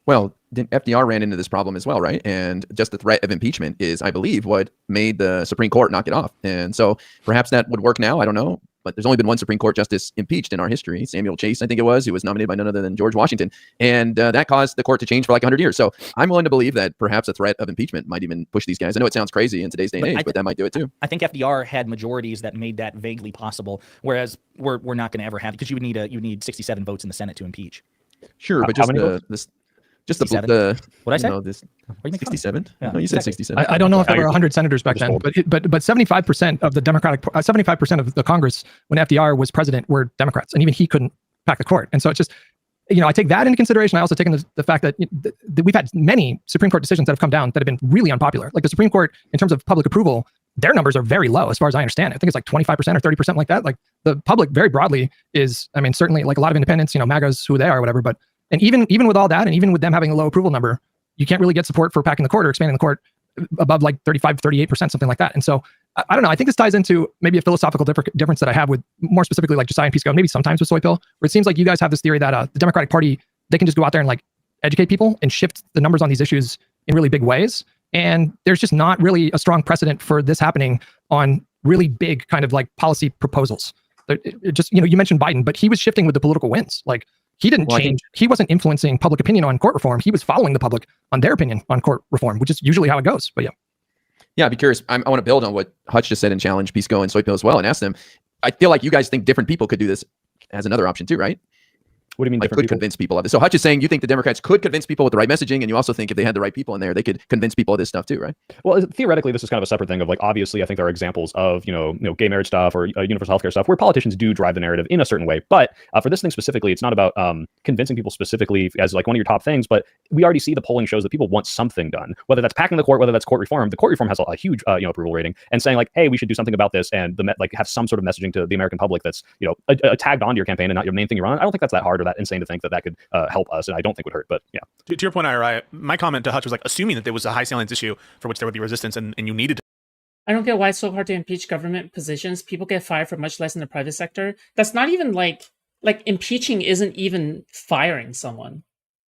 Well, FDR ran into this problem as well, right? And just the threat of impeachment is, I believe, what made the Supreme Court knock it off. And so perhaps that would work now. I don't know. But there's only been one Supreme Court justice impeached in our history, Samuel Chase, I think it was, who was nominated by none other than George Washington. And that caused the court to change for like 100 years. So I'm willing to believe that perhaps a threat of impeachment might even push these guys. I know it sounds crazy in today's day and age, but that might do it too. I think FDR had majorities that made that vaguely possible, whereas we're not going to ever have, because you would need 67 votes in the Senate to impeach. Sure, but just the what I say? 67? Yeah, no, you said 67. I don't know if there were 100 senators back then, but 75% of the 75% of the Congress when FDR was president were Democrats, and even he couldn't pack the court. And so it's just, I take that into consideration. I also take into the fact that we've had many Supreme Court decisions that have come down that have been really unpopular. Like the Supreme Court, in terms of public approval, their numbers are very low as far as I understand it. I think it's like 25% or 30% like that. Like the public very broadly is, I mean, certainly like a lot of independents, MAGA's who they are or whatever, but and even with all that, and even with them having a low approval number, you can't really get support for packing the court or expanding the court above like 35, 38%, something like that. And so I don't know. I think this ties into maybe a philosophical difference that I have with more specifically like Josiah and Pisco, maybe sometimes with Soy Pill, where it seems like you guys have this theory that the Democratic Party, they can just go out there and like educate people and shift the numbers on these issues in really big ways. And there's just not really a strong precedent for this happening on really big kind of like policy proposals. It just, you mentioned Biden, but he was shifting with the political winds. Like he didn't change. He wasn't influencing public opinion on court reform. He was following the public on their opinion on court reform, which is usually how it goes. But yeah. Yeah, I'd be curious. I want to build on what Hutch just said and challenge Pisco and Soy Pill as well and ask them, I feel like you guys think different people could do this as another option too, right? What do you mean Like, different could people? convince people of this. So Hutch is saying you think the Democrats could convince people with the right messaging, and you also think if they had the right people in there, they could convince people of this stuff too, right? Well, theoretically, this is kind of a separate thing of like, obviously, I think there are examples of, gay marriage stuff or universal healthcare stuff where politicians do drive the narrative in a certain way. But for this thing specifically, it's not about convincing people specifically as like one of your top things, but we already see the polling shows that people want something done, whether that's packing the court, whether that's court reform. The court reform has a huge, approval rating, and saying like, hey, we should do something about this, and have some sort of messaging to the American public that's, tagged onto your campaign and not your main thing you're on. I don't think that's that hard or that insane to think that could help us, and I don't think would hurt. But yeah. To your point, IRI, my comment to Hutch was like assuming that there was a high salience issue for which there would be resistance and you needed to. I don't get why it's so hard to impeach government positions. People get fired for much less in the private sector. That's not even like impeaching isn't even firing someone.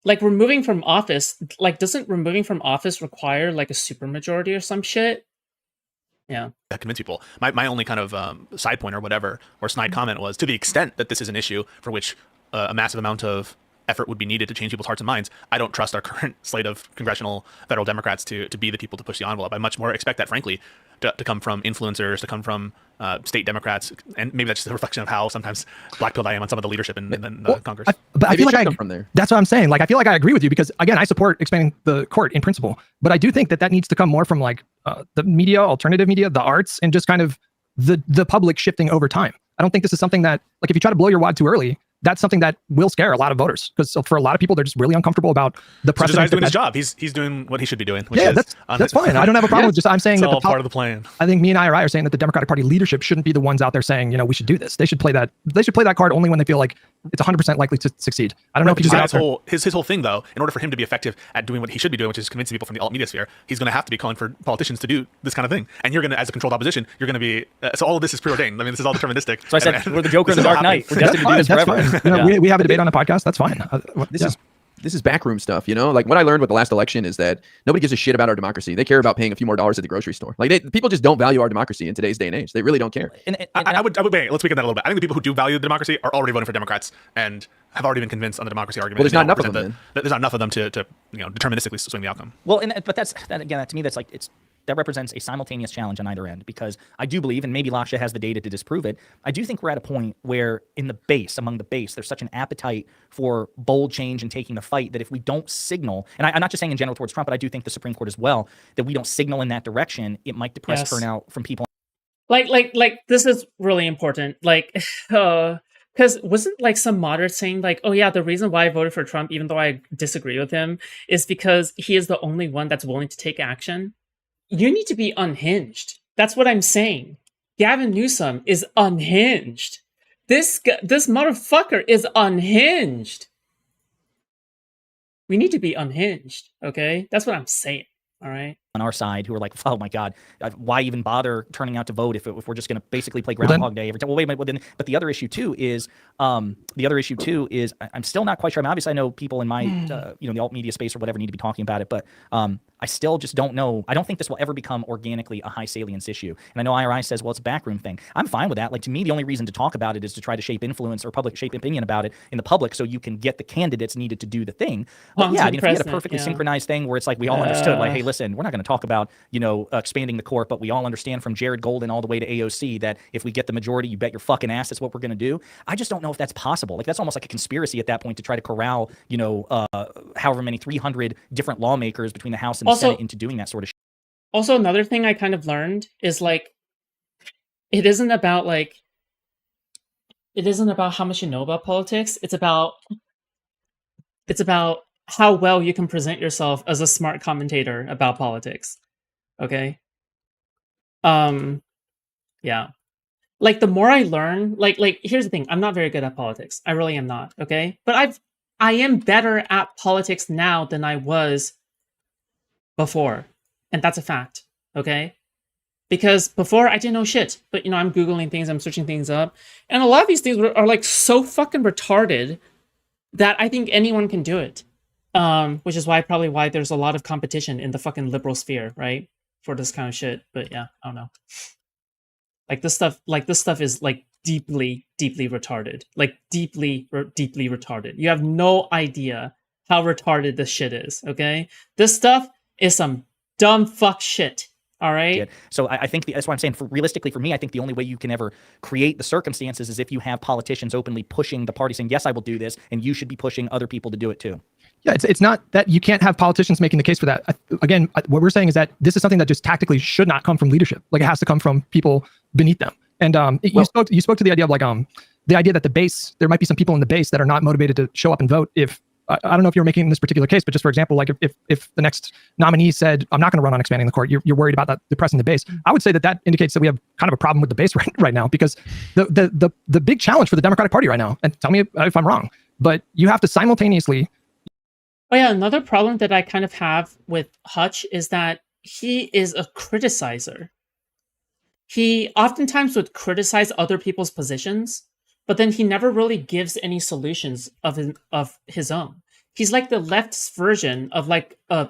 Like removing from office, like doesn't removing from office require like a supermajority or some shit? Yeah. Convince people. My only kind of side point or whatever, or snide comment was to the extent that this is an issue for which a massive amount of effort would be needed to change people's hearts and minds. I don't trust our current slate of congressional federal Democrats to be the people to push the envelope. I much more expect that, frankly, to come from influencers, to come from state Democrats, and maybe that's just a reflection of how sometimes black-pilled I am on some of the leadership in Congress. But I feel like come from there. That's what I'm saying. Like, I feel like I agree with you because, again, I support expanding the court in principle, but I do think that needs to come more from like the media, alternative media, the arts, and just kind of the public shifting over time. I don't think this is something that, like, if you try to blow your wad too early, that's something that will scare a lot of voters because for a lot of people, they're just really uncomfortable about the precedent. He's doing his job. He's doing what he should be doing. Which yeah, is that's fine. I don't have a problem with just. I'm saying it's that all part of the plan. I think me and IRI are saying that the Democratic Party leadership shouldn't be the ones out there saying, we should do this. They should play that. They should play that card only when they feel like it's 100% likely to succeed. I don't know if you just his whole thing though. In order for him to be effective at doing what he should be doing, which is convincing people from the alt media sphere, he's going to have to be calling for politicians to do this kind of thing. And you're going to, as a controlled opposition, you're going to be. So all of this is preordained. I mean, this is all deterministic. So I said we're the Joker in the Dark Knight. We're destined to do this forever. We have a debate on the podcast. That's fine. This is backroom stuff, Like what I learned with the last election is that nobody gives a shit about our democracy. They care about paying a few more dollars at the grocery store. Like people just don't value our democracy in today's day and age. They really don't care. I would wait. Let's weaken that a little bit. I think the people who do value the democracy are already voting for Democrats and have already been convinced on the democracy argument. Well, there's not enough of them. There's not enough of them to deterministically swing the outcome. Well, but that's again, to me, that's like that represents a simultaneous challenge on either end, because I do believe, and maybe Lasha has the data to disprove it, I do think we're at a point where among the base, there's such an appetite for bold change and taking the fight that if we don't signal, and I'm not just saying in general towards Trump, but I do think the Supreme Court as well, that we don't signal in that direction, it might depress turnout from people. Like this is really important. Like, because wasn't like some moderate saying like, oh yeah, the reason why I voted for Trump, even though I disagree with him, is because he is the only one that's willing to take action. You need to be unhinged. That's what I'm saying. Gavin Newsom is unhinged. This motherfucker is unhinged. We need to be unhinged, okay? That's what I'm saying, all right? On our side, who are like, oh my God, why even bother turning out to vote if we're just going to basically play Groundhog Day every time? Well, wait a minute. But the other issue too is, I'm still not quite sure. I mean, obviously, I know people in my, the alt media space or whatever need to be talking about it, but I still just don't know. I don't think this will ever become organically a high salience issue. And I know IRI says, well, it's a backroom thing. I'm fine with that. Like, to me, the only reason to talk about it is to try to shape influence or shape opinion about it in the public, so you can get the candidates needed to do the thing. But yeah, I mean, if we had a perfectly synchronized thing where it's like we all understood, like, hey, listen, we're not going to talk about expanding the court, but we all understand from Jared Golden all the way to AOC that if we get the majority, you bet your fucking ass that's what we're going to do. I just don't know if that's possible. Like, that's almost like a conspiracy at that point to try to corral however many 300 different lawmakers between the House and the Senate into doing that sort of shit. Also, another thing I kind of learned is like, it isn't about how much you know about politics. It's about how well you can present yourself as a smart commentator about politics. Okay? Yeah. Like, the more I learn, like here's the thing, I'm not very good at politics. I really am not, okay? But I am better at politics now than I was before. And that's a fact, okay? Because before I didn't know shit, but I'm Googling things, I'm searching things up. And a lot of these things are like so fucking retarded that I think anyone can do it. Which is why there's a lot of competition in the fucking liberal sphere, right? For this kind of shit. But yeah, I don't know. This stuff is like deeply, deeply retarded. Like deeply retarded. You have no idea how retarded this shit is, okay? This stuff is some dumb fuck shit. All right. So I think that's why I'm saying, realistically, for me, I think the only way you can ever create the circumstances is if you have politicians openly pushing the party, saying, yes, I will do this, and you should be pushing other people to do it too. Yeah, it's not that you can't have politicians making the case for that. Again, what we're saying is that this is something that just tactically should not come from leadership. Like, it has to come from people beneath them. And you spoke to the idea of, like, the idea that the base, there might be some people in the base that are not motivated to show up and vote. If I don't know if you're making this particular case, but just for example, like if the next nominee said, I'm not going to run on expanding the court, you're worried about that depressing the base. I would say that indicates that we have kind of a problem with the base right now, because the big challenge for the Democratic Party right now, and tell me if I'm wrong, but you have to simultaneously. Oh yeah, another problem that I kind of have with Hutch is that he is a criticizer. He oftentimes would criticize other people's positions, but then he never really gives any solutions of his own. He's like the left's version of like a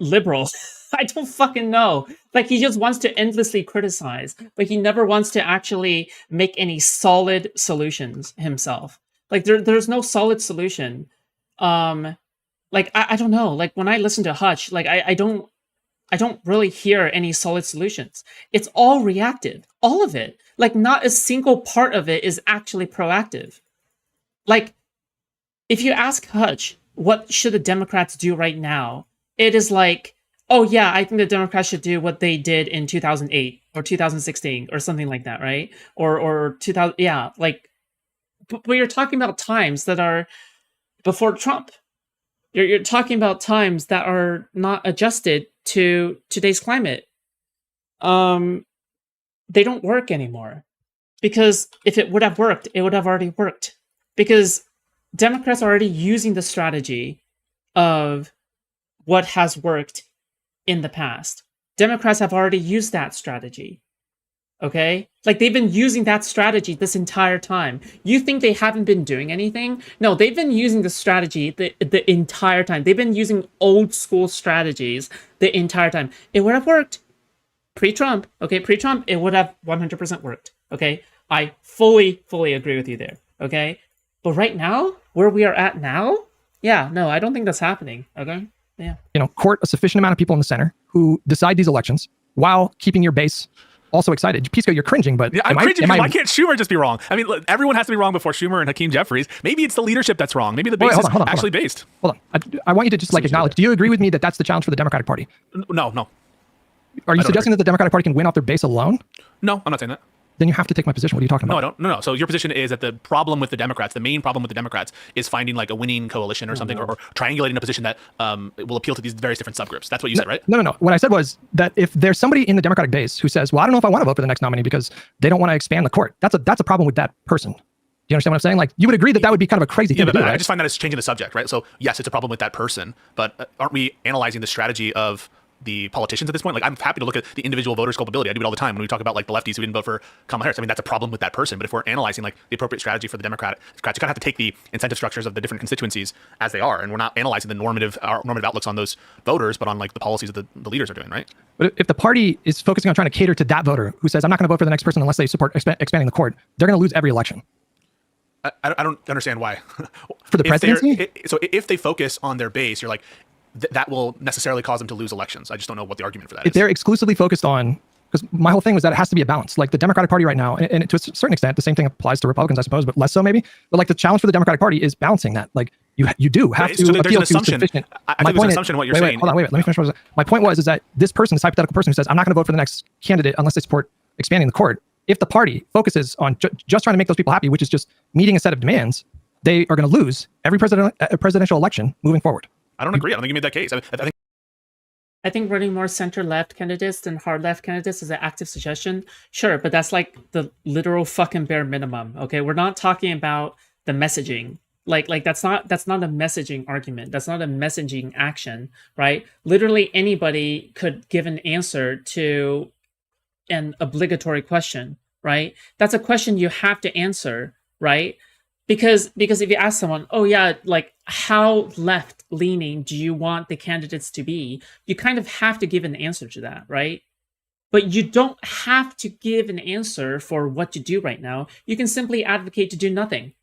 liberal. I don't fucking know. Like, he just wants to endlessly criticize, but he never wants to actually make any solid solutions himself. Like, there's no solid solution. Like, I don't know. Like, when I listen to Hutch, like, I don't really hear any solid solutions. It's all reactive. All of it. Like, not a single part of it is actually proactive. Like, if you ask Hutch, what should the Democrats do right now? It is like, oh yeah, I think the Democrats should do what they did in 2008 or 2016 or something like that, right? Or 2000, yeah, like, but you're talking about times that are before Trump. You're talking about times that are not adjusted to today's climate. They don't work anymore, because if it would have worked, it would have already worked, because Democrats are already using the strategy of what has worked in the past. Democrats have already used that strategy. Okay? Like, they've been using that strategy this entire time. You think they haven't been doing anything? No, they've been using the strategy the entire time. They've been using old school strategies the entire time. It would have worked pre-Trump. Okay, pre-Trump, it would have 100% worked. Okay? I fully agree with you there. Okay? But right now, where we are at now, yeah, no, I don't think that's happening. Okay? Yeah. Court a sufficient amount of people in the center who decide these elections while keeping your base also excited. Pisco, you're cringing, but yeah, I'm cringing. Why can't Schumer just be wrong? I mean, look, everyone has to be wrong before Schumer and Hakeem Jeffries. Maybe it's the leadership that's wrong. Maybe the base is actually based. Hold on. I want you to just acknowledge. Do you agree with me that that's the challenge for the Democratic Party? No. Are you suggesting that the Democratic Party can win off their base alone? No, I'm not saying that. Then you have to take my position. What are you talking about? No, I don't. No. So your position is that the problem with the Democrats, the main problem with the Democrats, is finding like a winning coalition or something, or triangulating a position that will appeal to these various different subgroups. That's what you said, right? No. What I said was that if there's somebody in the Democratic base who says, well, I don't know if I want to vote for the next nominee because they don't want to expand the court, that's a problem with that person. Do you understand what I'm saying? Like, you would agree that would be kind of a crazy thing to do, right? I just find that it's changing the subject, right? So yes, it's a problem with that person, but aren't we analyzing the strategy of the politicians at this point? Like, I'm happy to look at the individual voter's culpability. I do it all the time when we talk about like the lefties who didn't vote for Kamala Harris. I mean, that's a problem with that person. But if we're analyzing like the appropriate strategy for the Democrats, you kind of have to take the incentive structures of the different constituencies as they are, and we're not analyzing the normative outlooks on those voters, but on like the policies that the leaders are doing, right? But if the party is focusing on trying to cater to that voter who says, I'm not going to vote for the next person unless they support expanding the court, they're going to lose every election. I don't understand why. For the presidency? So if they focus on their base, you're like, that will necessarily cause them to lose elections. I just don't know what the argument for that is. If they're exclusively focused on, because my whole thing was that it has to be a balance. Like, the Democratic Party right now, and to a certain extent, the same thing applies to Republicans, I suppose, but less so maybe. But like, the challenge for the Democratic Party is balancing that. Like, you do have to appeal to sufficient. I think there's an assumption in what you're saying. Hold on, wait. Let me finish. My point was that this person, this hypothetical person who says, I'm not going to vote for the next candidate unless they support expanding the court. If the party focuses on just trying to make those people happy, which is just meeting a set of demands, they are going to lose every presidential election moving forward. I don't agree. I don't think you made that case. I think running more center-left candidates than hard-left candidates is an active suggestion. Sure, but that's like the literal fucking bare minimum. Okay, we're not talking about the messaging. Like that's not a messaging argument. That's not a messaging action, right? Literally anybody could give an answer to an obligatory question, right? That's a question you have to answer, right? Because if you ask someone, oh yeah, like, how left leaning do you want the candidates to be? You kind of have to give an answer to that, right? But you don't have to give an answer for what to do right now. You can simply advocate to do nothing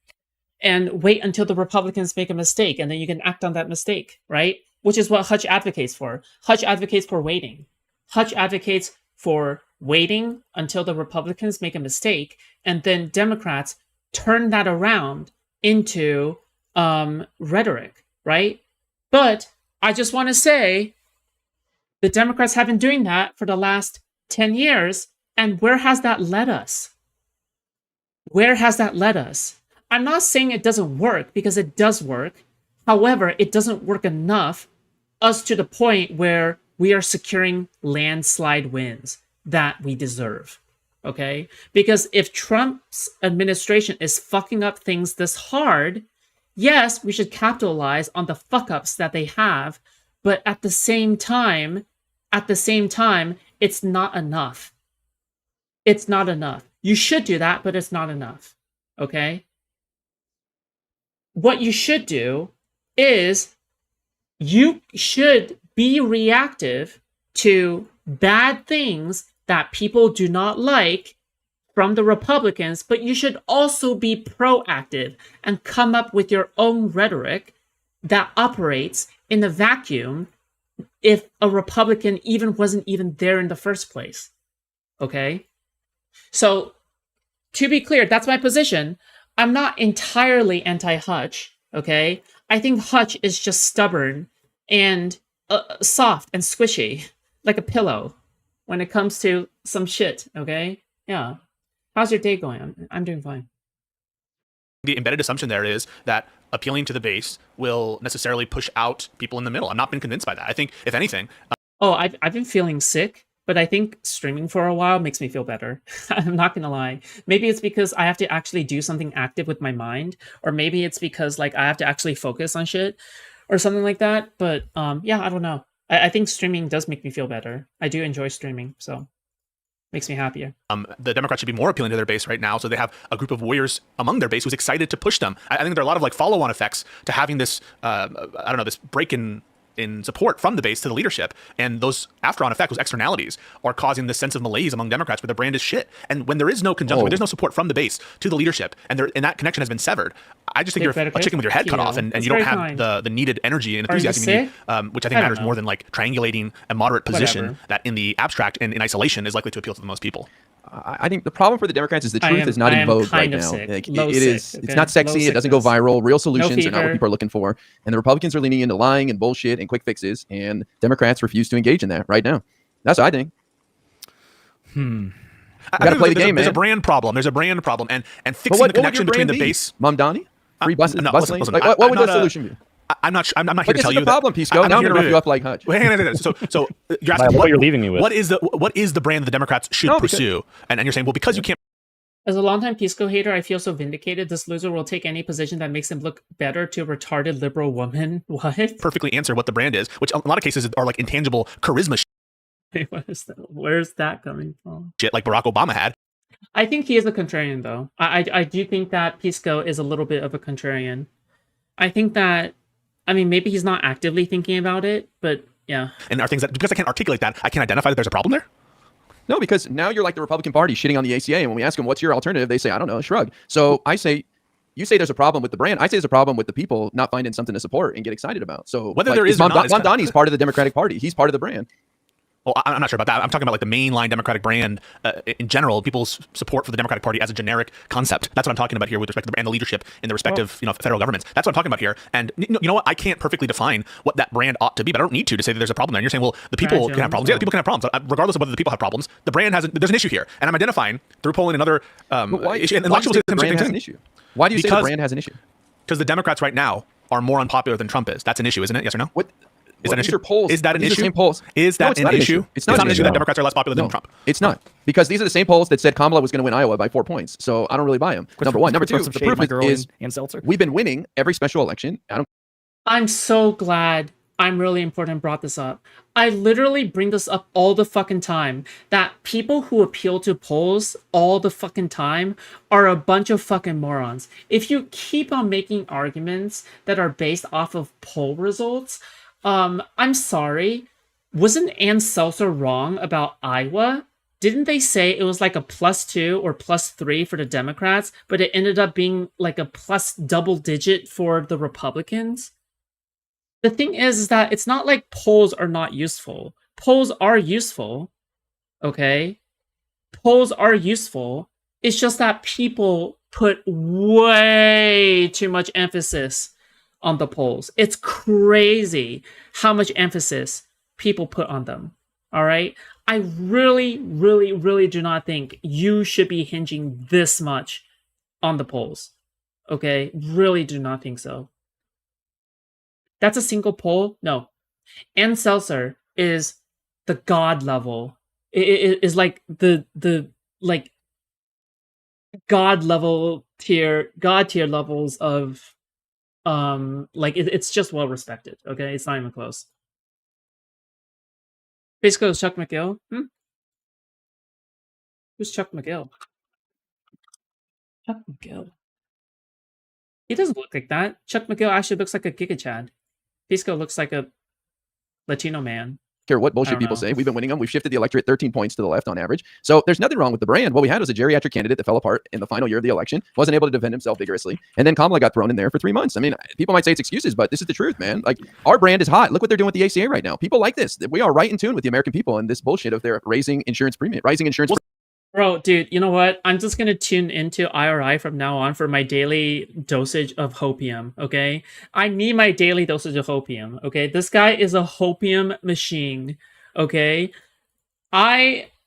and wait until the Republicans make a mistake, and then you can act on that mistake, right? Which is what Hutch advocates for. Hutch advocates for waiting. Hutch advocates for waiting until the Republicans make a mistake, and then Democrats turn that around into rhetoric, right? But I just want to say the Democrats have been doing that for the last 10 years, and where has that led us? Where has that led us? I'm not saying it doesn't work, because it does work. However, it doesn't work enough us to the point where we are securing landslide wins that we deserve. Okay? Because if Trump's administration is fucking up things this hard, yes, we should capitalize on the fuck ups that they have, but at the same time, it's not enough. It's not enough. You should do that, but it's not enough. Okay? What you should do is you should be reactive to bad things that people do not like from the Republicans, but you should also be proactive and come up with your own rhetoric that operates in a vacuum if a Republican wasn't even there in the first place. Okay? So, to be clear, that's my position. I'm not entirely anti-Hutch, okay? I think Hutch is just stubborn and soft and squishy, like a pillow, when it comes to some shit, okay? Yeah. How's your day going? I'm doing fine. The embedded assumption there is that appealing to the base will necessarily push out people in the middle. I've not been convinced by that. I think, if anything... I've been feeling sick, but I think streaming for a while makes me feel better. I'm not gonna lie. Maybe it's because I have to actually do something active with my mind, or maybe it's because like I have to actually focus on shit or something like that. But yeah, I don't know. I think streaming does make me feel better. I do enjoy streaming, so makes me happier. The Democrats should be more appealing to their base right now, so they have a group of warriors among their base who's excited to push them. I think there are a lot of like follow-on effects to having this, this break in support from the base to the leadership, and those after-on effects, those externalities, are causing this sense of malaise among Democrats where the brand is shit. And when there is no conjunction, when there's no support from the base to the leadership, and that connection has been severed, I just think you're a chicken with your head cut off, and you don't have the needed energy and enthusiasm you need, which I think matters more than like triangulating a moderate position that in the abstract and in isolation is likely to appeal to the most people. I think the problem for the Democrats is the truth is not in vogue right now. Like, it's not sexy. It doesn't go viral. Real solutions are not what people are looking for. And the Republicans are leaning into lying and bullshit and quick fixes. And Democrats refuse to engage in that right now. That's what I think. Got to play the game, man. There's a brand problem. There's a brand problem. And fixing the connection between the base. Mamdani? Free buses? No, bus listen, what would the solution be? I'm not here to tell you that. This is the problem, Pisco. Now I'm going to rough you up like Hutch. Wait, hang on. So you're asking what you're leaving me with. What is the brand that the Democrats should pursue? And you're saying, well, because you can't. As a longtime Pisco hater, I feel so vindicated. This loser will take any position that makes him look better to a retarded liberal woman. What? Perfectly answer what the brand is, which in a lot of cases are like intangible charisma Wait, where's that coming from? shit like Barack Obama had. I think he is a contrarian, though. I do think that Pisco is a little bit of a contrarian. I think that, I mean, maybe he's not actively thinking about it, but yeah. And are things that, because I can't articulate that, I can't identify that there's a problem there? No, because now you're like the Republican Party shitting on the ACA, and when we ask them, what's your alternative, they say, I don't know, shrug. So I say, you say there's a problem with the brand. I say there's a problem with the people not finding something to support and get excited about. So whether there is or not, Mamdani's part of the Democratic Party. He's part of the brand. Well, I'm not sure about that. I'm talking about like the mainline Democratic brand in general, people's support for the Democratic Party as a generic concept. That's what I'm talking about here with respect to the leadership in the respective federal governments. That's what I'm talking about here. And you know what? I can't perfectly define what that brand ought to be, but I don't need to say that there's a problem there. And you're saying, well, the people can have problems. Yeah, the people can have problems. Regardless of whether the people have problems, the brand there's an issue here. And I'm identifying through polling another issue. And why do you say the brand has an issue? Why do you say the brand has an issue? Because the Democrats right now are more unpopular than Trump is. That's an issue, isn't it? Yes or no? What? Is that an issue? Polls. Is that an issue? Polls. Is that an issue? It's not an issue that Democrats are less popular than Trump. It's not. Because these are the same polls that said Kamala was going to win Iowa by 4 points. So I don't really buy them. Number one. Number two, the proof is we've been winning every special election. I'm so glad I'm Really Important brought this up. I literally bring this up all the fucking time, that people who appeal to polls all the fucking time are a bunch of fucking morons. If you keep on making arguments that are based off of poll results, I'm sorry. Wasn't Ann Seltzer wrong about Iowa? Didn't they say it was like a +2 or +3 for the Democrats, but it ended up being like a plus double digit for the Republicans? The thing is that it's not like polls are not useful. polls are useful. Okay, polls are useful. It's just that people put way too much emphasis on the polls. It's crazy how much emphasis people put on them. All right. I really, really, really do not think you should be hinging this much on the polls. Okay. Really do not think so. That's a single poll? No. Ann Seltzer is the god level. It is like the like god tier levels of like it's just well respected. Okay, it's not even close. Basically, it's Chuck McGill. Who's Chuck McGill? Chuck McGill. He doesn't look like that. Chuck McGill actually looks like a Giga Chad. Pisco looks like a Latino man. Care what bullshit people say. We've been winning them. We've shifted the electorate 13 points to the left on average. So there's nothing wrong with the brand. What we had was a geriatric candidate that fell apart in the final year of the election, wasn't able to defend himself vigorously. And then Kamala got thrown in there for 3 months. I mean, people might say it's excuses, but this is the truth, man. Like, our brand is hot. Look what they're doing with the ACA right now. People like this. We are right in tune with the American people and this bullshit of their rising insurance premium. Bro, dude, you know what? I'm just gonna tune into IRI from now on for my daily dosage of hopium, okay? I need my daily dosage of hopium, okay? This guy is a hopium machine, okay?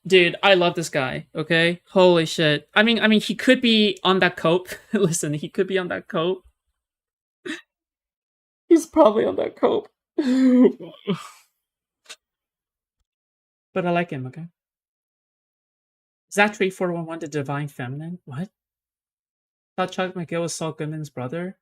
Dude, I love this guy, okay? Holy shit. I mean, he could be on that cope. Listen, he could be on that cope. He's probably on that cope. But I like him, okay? Zach 3411, the Divine Feminine? What? Thought Chuck McGill was Saul Goodman's brother?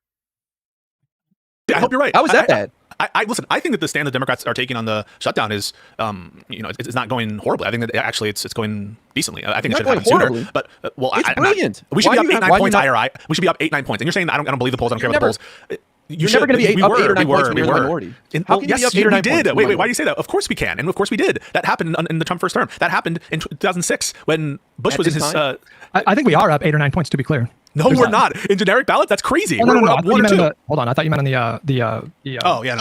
I hope you're right. How was that bad? I listen. I think that the stand the Democrats are taking on the shutdown is, it's not going horribly. I think that actually it's going decently. I think it should happen sooner. But it's brilliant. We should be up 8-9 points. IRI. We should be up 8-9 points. And you're saying I don't believe the polls. I don't care about the polls. You're never going to be up 8 or 9 points when you're in the minority. How can you be up 8 or 9 points? Wait, why do you say that? Of course we can, and of course we did. That happened in the Trump first term. That happened in 2006 when Bush was in his. I think we are up 8 or 9 points, to be clear. No, we're not. In generic ballots, that's crazy. No. Hold on. I thought you meant on the oh, yeah,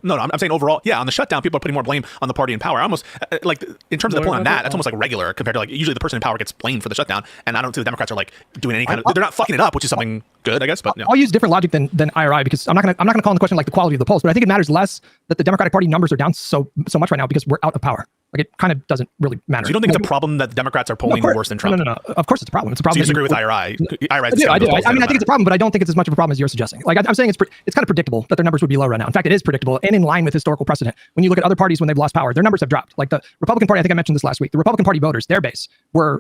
no. I'm saying overall, yeah, on the shutdown, people are putting more blame on the party in power. Almost like in terms of the point on that, that's almost like regular compared to like usually the person in power gets blamed for the shutdown, and I don't see the Democrats are like doing any kind of. They're not fucking it up, which is something good, I guess. But I'll use different logic than IRI because I'm not gonna call into question like the quality of the polls, but I think it matters less that the Democratic Party numbers are down so much right now because we're out of power. Like it kind of doesn't really matter. So you don't think it's a problem that the Democrats are polling worse than Trump? No. Of course it's a problem. It's a problem. So you disagree with IRI? I do. I mean, I think it's a problem, but I don't think it's as much of a problem as you're suggesting. Like I'm saying, it's kind of predictable that their numbers would be low right now. In fact, it is predictable and in line with historical precedent. When you look at other parties when they've lost power, their numbers have dropped. Like the Republican Party, I think I mentioned this last week. The Republican Party voters, their base,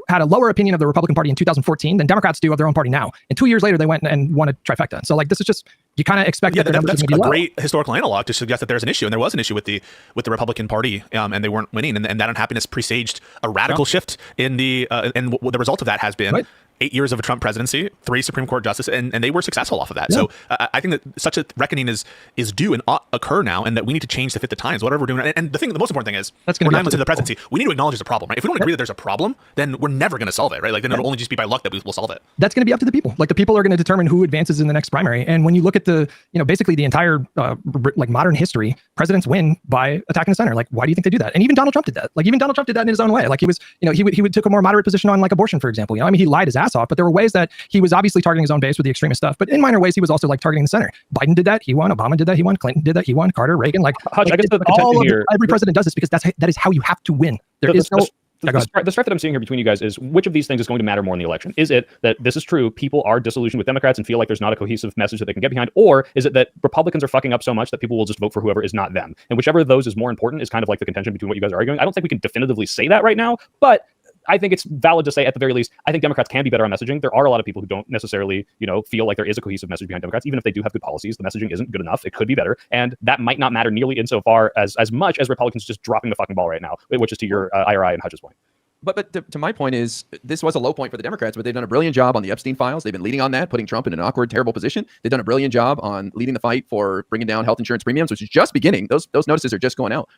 had a lower opinion of the Republican Party in 2014 than Democrats do of their own party now. And 2 years later, they went and won a trifecta. So like this is just you kind of expect that their numbers are going to be low. That's a great historical analog to suggest that there's an issue, and there was an issue with the Republican Party, and they weren't winning, and that unhappiness presaged a radical shift in the and the result of that has been 8 years of a Trump presidency, 3 Supreme Court justices, and they were successful off of that. Yeah. So I think that such a reckoning is due and ought occur now, and that we need to change to fit the times, whatever we're doing. And the most important thing is we're 9 months into the presidency. We need to acknowledge there's a problem, right? If we don't agree that there's a problem, then we're never going to solve it, right? Like then it'll only just be by luck that we'll solve it. That's going to be up to the people. Like the people are going to determine who advances in the next primary. And when you look at the, basically the entire like modern history, presidents win by attacking the center. Like, why do you think they do that? And even Donald Trump did that. Like even Donald Trump did that in his own way. Like he was, he would took a more moderate position on like abortion, for example. I mean, he lied his ass off, but there were ways that he was obviously targeting his own base with the extremist stuff, but in minor ways, he was also like targeting the center. Biden did that, he won. Obama did that, he won. Clinton did that, he won. Carter, Reagan, like Hutch, I guess the contention here, every president does this because that is how you have to win. The strife that I'm seeing here between you guys is which of these things is going to matter more in the election? Is it that this is true, people are disillusioned with Democrats and feel like there's not a cohesive message that they can get behind, or is it that Republicans are fucking up so much that people will just vote for whoever is not them? And whichever of those is more important is kind of like the contention between what you guys are arguing. I don't think we can definitively say that right now, but I think it's valid to say, at the very least, I think Democrats can be better on messaging. There are a lot of people who don't necessarily, feel like there is a cohesive message behind Democrats. Even if they do have good policies, the messaging isn't good enough. It could be better. And that might not matter nearly insofar as much as Republicans just dropping the fucking ball right now, which is to your IRI and Hutch's point. But to my point is, this was a low point for the Democrats, but they've done a brilliant job on the Epstein files. They've been leading on that, putting Trump in an awkward, terrible position. They've done a brilliant job on leading the fight for bringing down health insurance premiums, which is just beginning. Those notices are just going out.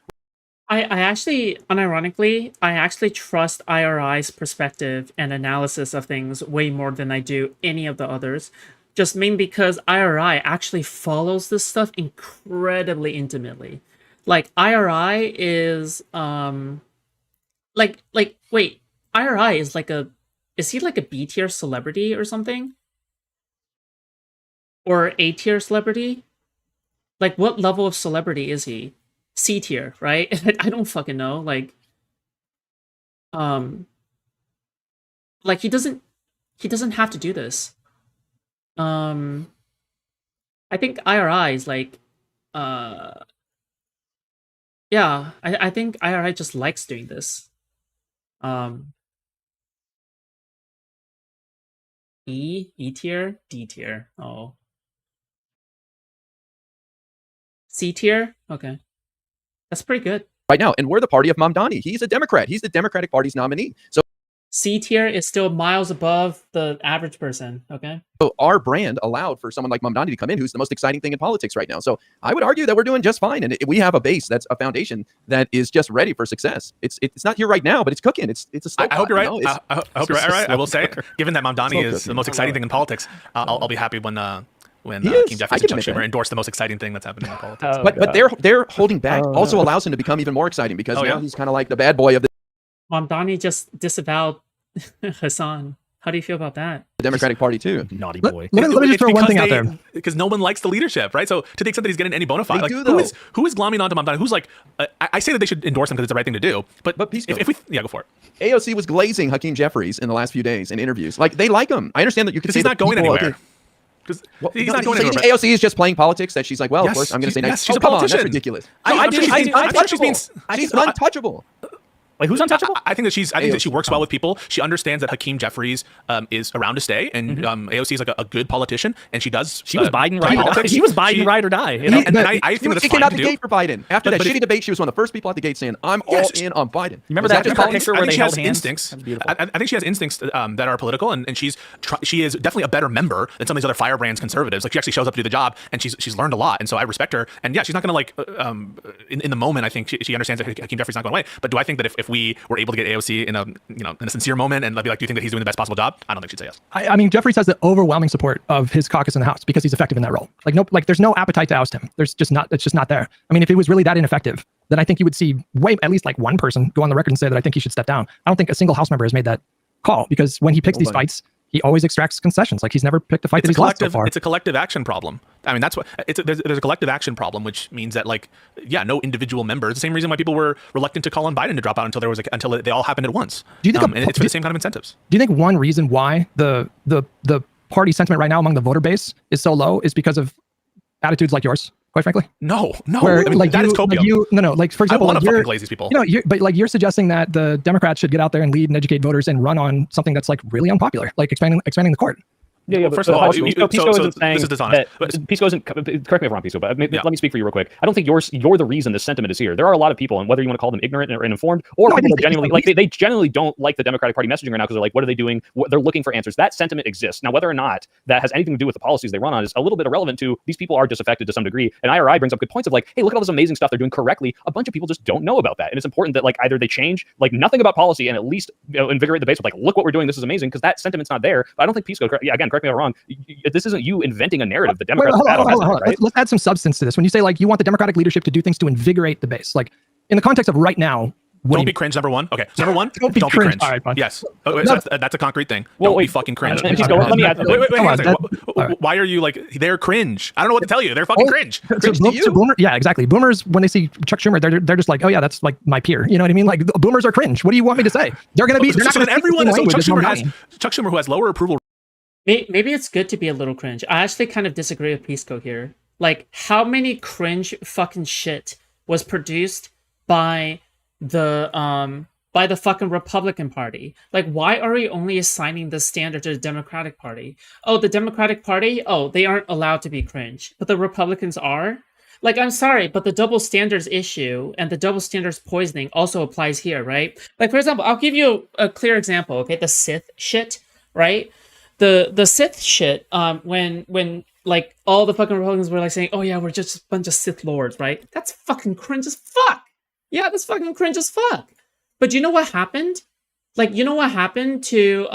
I actually, unironically, I actually trust IRI's perspective and analysis of things way more than I do any of the others. Just mainly because IRI actually follows this stuff incredibly intimately. Like IRI is wait, IRI is is he like a B tier celebrity or something? Or A tier celebrity? Like what level of celebrity is he? C tier, right? I don't fucking know. Like he doesn't have to do this. I think IRI is like yeah, I think IRI just likes doing this. E tier, D tier. Oh. C tier? Okay. That's pretty good. right now, and we're the party of Mamdani. He's a Democrat. He's the Democratic Party's nominee. C tier is still miles above the average person. Okay. So our brand allowed for someone like Mamdani to come in, who's the most exciting thing in politics right now. So I would argue that we're doing just fine, and we have a base that's a foundation that is just ready for success. It's not here right now, but it's cooking. It's a slow. I hope you're right. You know? I hope you're right. I will say, given that Mamdani Slow is cooking. the most exciting thing in politics, I'll be happy when He is. Hakeem I Jeffries can and Chuck admit Schumer that. endorse the most exciting thing that's happening in politics. Oh, But God. they're holding back also allows him to become even more exciting because now he's kind of like the bad boy of the Mamdani just disavowed Hassan. How do you feel about that? Democratic Party too. Naughty Let, boy. let me just throw one thing out there. Because no one likes the leadership, right? So to the extent that he's getting any bona fide, They like, do, who though. is glomming onto Mamdani? Who's like, I say that they should endorse him because it's the right thing to do. But Pisco. if we, yeah, go for it. AOC was glazing Hakeem Jeffries in the last few days in interviews. Like they like him. I understand that you could Because say he's not that going people- anywhere. Because he's no, not going so you anywhere. think AOC is just playing politics? That she's like, well, Yes, of course, I'm going to say yes, next. she's a come on, politician. that's ridiculous. I'm sure she's being She's untouchable. Wait, who's untouchable? I think that she works well with people. She understands that Hakeem Jeffries is around to stay, and AOC is like a good politician, and she does. She was Biden play ride or die. politics. She was Biden ride or die. You know? And I She think was that's kicking fine out to the do. gate for Biden. After that but shitty if- debate, she was one of the first people at the gate saying, I'm Yes. all in on Biden. Remember Was that just picture politics? where I think they she held has hands? instincts. That's beautiful. I think she has instincts that are political, and she is definitely a better member than some of these other firebrands conservatives. Like she actually shows up to do the job, and she's learned a lot, and so I respect her. And yeah, she's not going to in the moment. I think she understands that Hakeem Jeffries is not going away. But do I think that if we were able to get AOC in a sincere moment and be like, do you think that he's doing the best possible job? I don't think she'd say yes. I mean, Jeffries has the overwhelming support of his caucus in the House because he's effective in that role. There's no appetite to oust him. It's just not there. I mean, if he was really that ineffective, then I think you would see at least like one person go on the record and say that I think he should step down. I don't think a single House member has made that call because when he picks these fights, he always extracts concessions. Like he's never picked a fight that he's lost so far. It's a collective action problem. I mean, that's what there's a collective action problem, which means that no individual member. It's the same reason why people were reluctant to call on Biden to drop out until they all happened at once. Do you think and it's for the same kind of incentives? Do you think one reason why the party sentiment right now among the voter base is so low is because of attitudes like yours? Quite frankly, No. where I mean, like that you, is copium. like for I example, want like to fucking you're, glaze these people. you're suggesting that the Democrats should get out there and lead and educate voters and run on something that's like really unpopular, like expanding the court. Yeah, Well, but first of all, Pisco so isn't saying this is dishonest. that Pisco isn't. Correct me if I'm wrong, Pisco, but Yeah. let me speak for you real quick. I don't think you're the reason this sentiment is here. There are a lot of people, and whether you want to call them ignorant or uninformed, or No, I people didn't that say genuinely ignorant. they genuinely don't like the Democratic Party messaging right now because they're like, what are they doing? They're looking for answers. That sentiment exists. Now, whether or not that has anything to do with the policies they run on is a little bit irrelevant to these people are disaffected to some degree. And IRI brings up good points of like, hey, look at all this amazing stuff they're doing correctly. A bunch of people just don't know about that, and it's important that like either they change like nothing about policy and at least invigorate the base with like, look what we're doing. This is amazing because that sentiment's not there. But I don't think Pisco. Again, correct me if I'm wrong. This isn't you inventing a narrative. The Democrats Hold have on, had hold on, on hold on. right? Let's add some substance to this. When you say like you want the Democratic leadership to do things to invigorate the base, like in the context of right now, what Don't do be you cringe, number one. Okay, so number one, Don't be cringe. All right, fine. Yes. Oh, so that's a concrete thing. Well, Don't be wait. fucking cringe. And Pisco, let me add something. Wait, Come hang on, on a second. all right. Why are you like, they're cringe? I don't know what to tell you. They're fucking cringe. to boomer, yeah, exactly. Boomers, when they see Chuck Schumer, they're just like, oh yeah, that's like my peer. You know what I mean? Like boomers are cringe. What do you want me to say? They're gonna be. They're not So gonna then everyone, so speak the same Chuck language as Mamdani. Schumer who has lower approval. Maybe it's good to be a little cringe. I actually kind of disagree with Pisco here. Like, how many cringe fucking shit was produced by the fucking Republican Party? Like, why are we only assigning this standard to the Democratic Party? Oh, the Democratic Party? Oh, they aren't allowed to be cringe, but the Republicans are? Like, I'm sorry, but the double standards issue and the double standards poisoning also applies here, right? Like, for example, I'll give you a clear example, okay? The Sith shit, right? The Sith shit, when like all the fucking Republicans were like saying, oh yeah, we're just a bunch of Sith lords, right? That's fucking cringe as fuck. Yeah, that's fucking cringe as fuck. But you know what happened? Like, you know what happened to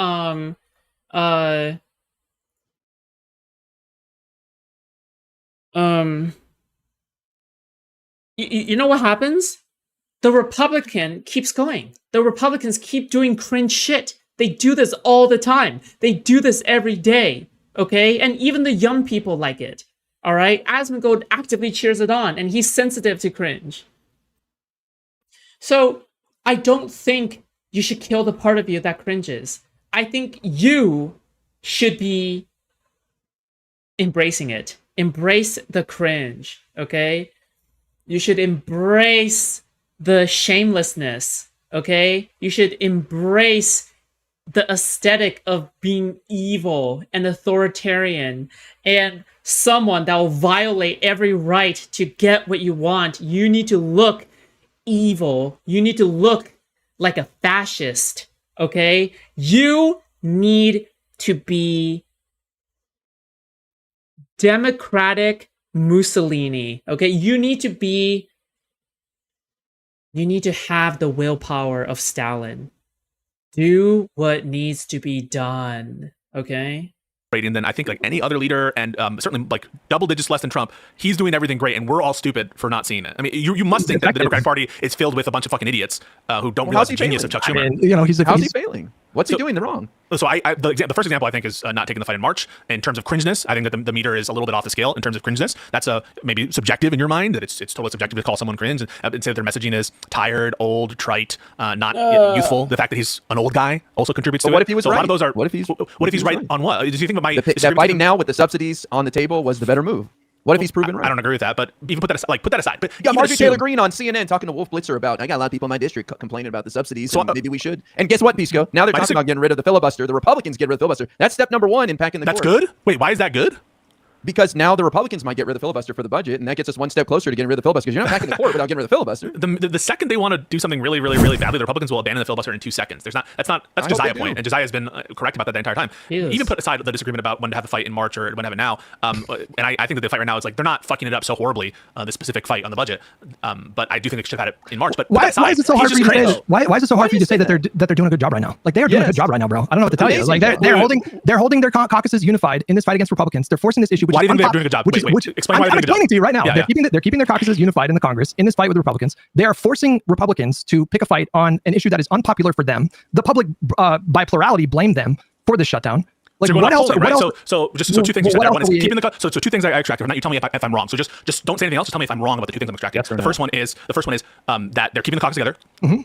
you know what happens? The Republican keeps going. The Republicans keep doing cringe shit. They do this all the time. They do this every day, okay? And even the young people like it, all right? Asmongold actively cheers it on, and he's sensitive to cringe. So I don't think you should kill the part of you that cringes. I think you should be embracing it. Embrace the cringe, okay? You should embrace the shamelessness, okay? You should embrace the aesthetic of being evil and authoritarian and someone that will violate every right to get what you want. You need to look evil. You need to look like a fascist, okay? You need to be democratic Mussolini, okay? You need to have the willpower of Stalin. Do what needs to be done, okay? Rating than I think like any other leader, and certainly like double digits less than Trump. He's doing everything great, and we're all stupid for not seeing it. I mean, you must think that the Democratic Party is filled with a bunch of fucking idiots who don't realize the genius of Chuck Schumer. I mean, you know, how's he failing? What's he doing wrong? So the first example I think is not taking the fight in March. In terms of cringeness, I think that the meter is a little bit off the scale in terms of cringeness. That's maybe subjective in your mind, that it's totally subjective to call someone cringe and say that their messaging is tired, old, trite, not youthful. The fact that he's an old guy also contributes to it. What if he was right? A lot of those are. What if he's right on what? Do you think that that fighting now with the subsidies on the table was the better move? What if he's proven right? I don't agree with that, but even put that aside. But you got Marjorie Taylor Greene on CNN talking to Wolf Blitzer about, I got a lot of people in my district complaining about the subsidies, so maybe we should. And guess what, Pisco? Now they're talking about getting rid of the filibuster. The Republicans get rid of the filibuster. That's step number one in packing the court. That's good? Wait, why is that good? Because now the Republicans might get rid of the filibuster for the budget, and that gets us one step closer to getting rid of the filibuster, because you're not packing the court without getting rid of the filibuster. The second they want to do something really, really, really badly, the Republicans will abandon the filibuster in 2 seconds. That's Josiah's point, and Josiah has been correct about that the entire time. Even put aside the disagreement about when to have the fight in March or when to have it now, and I think that the fight right now is like they're not fucking it up so horribly, the specific fight on the budget, but I do think they should have had it in March. But why is it so hard for you to say? Why is it so hard for you to say that they're doing a good job right now? Like they are doing a good job right now, bro. I don't know what to tell you. Like they're holding their caucuses unified in this fight against Republicans. They're forcing this issue. Why do you think they're doing a good job? Explain why I'm explaining to you right now. They're keeping their caucuses unified in the Congress in this fight with the Republicans. They are forcing Republicans to pick a fight on an issue that is unpopular for them. The public, by plurality, blame them for this shutdown. Like so what else? Right? So two things you said there. One is keeping so two things I extracted. Now you tell me if I'm wrong. So just don't say anything else. Just tell me if I'm wrong about the two things I'm extracting. The first one is that they're keeping the caucus together.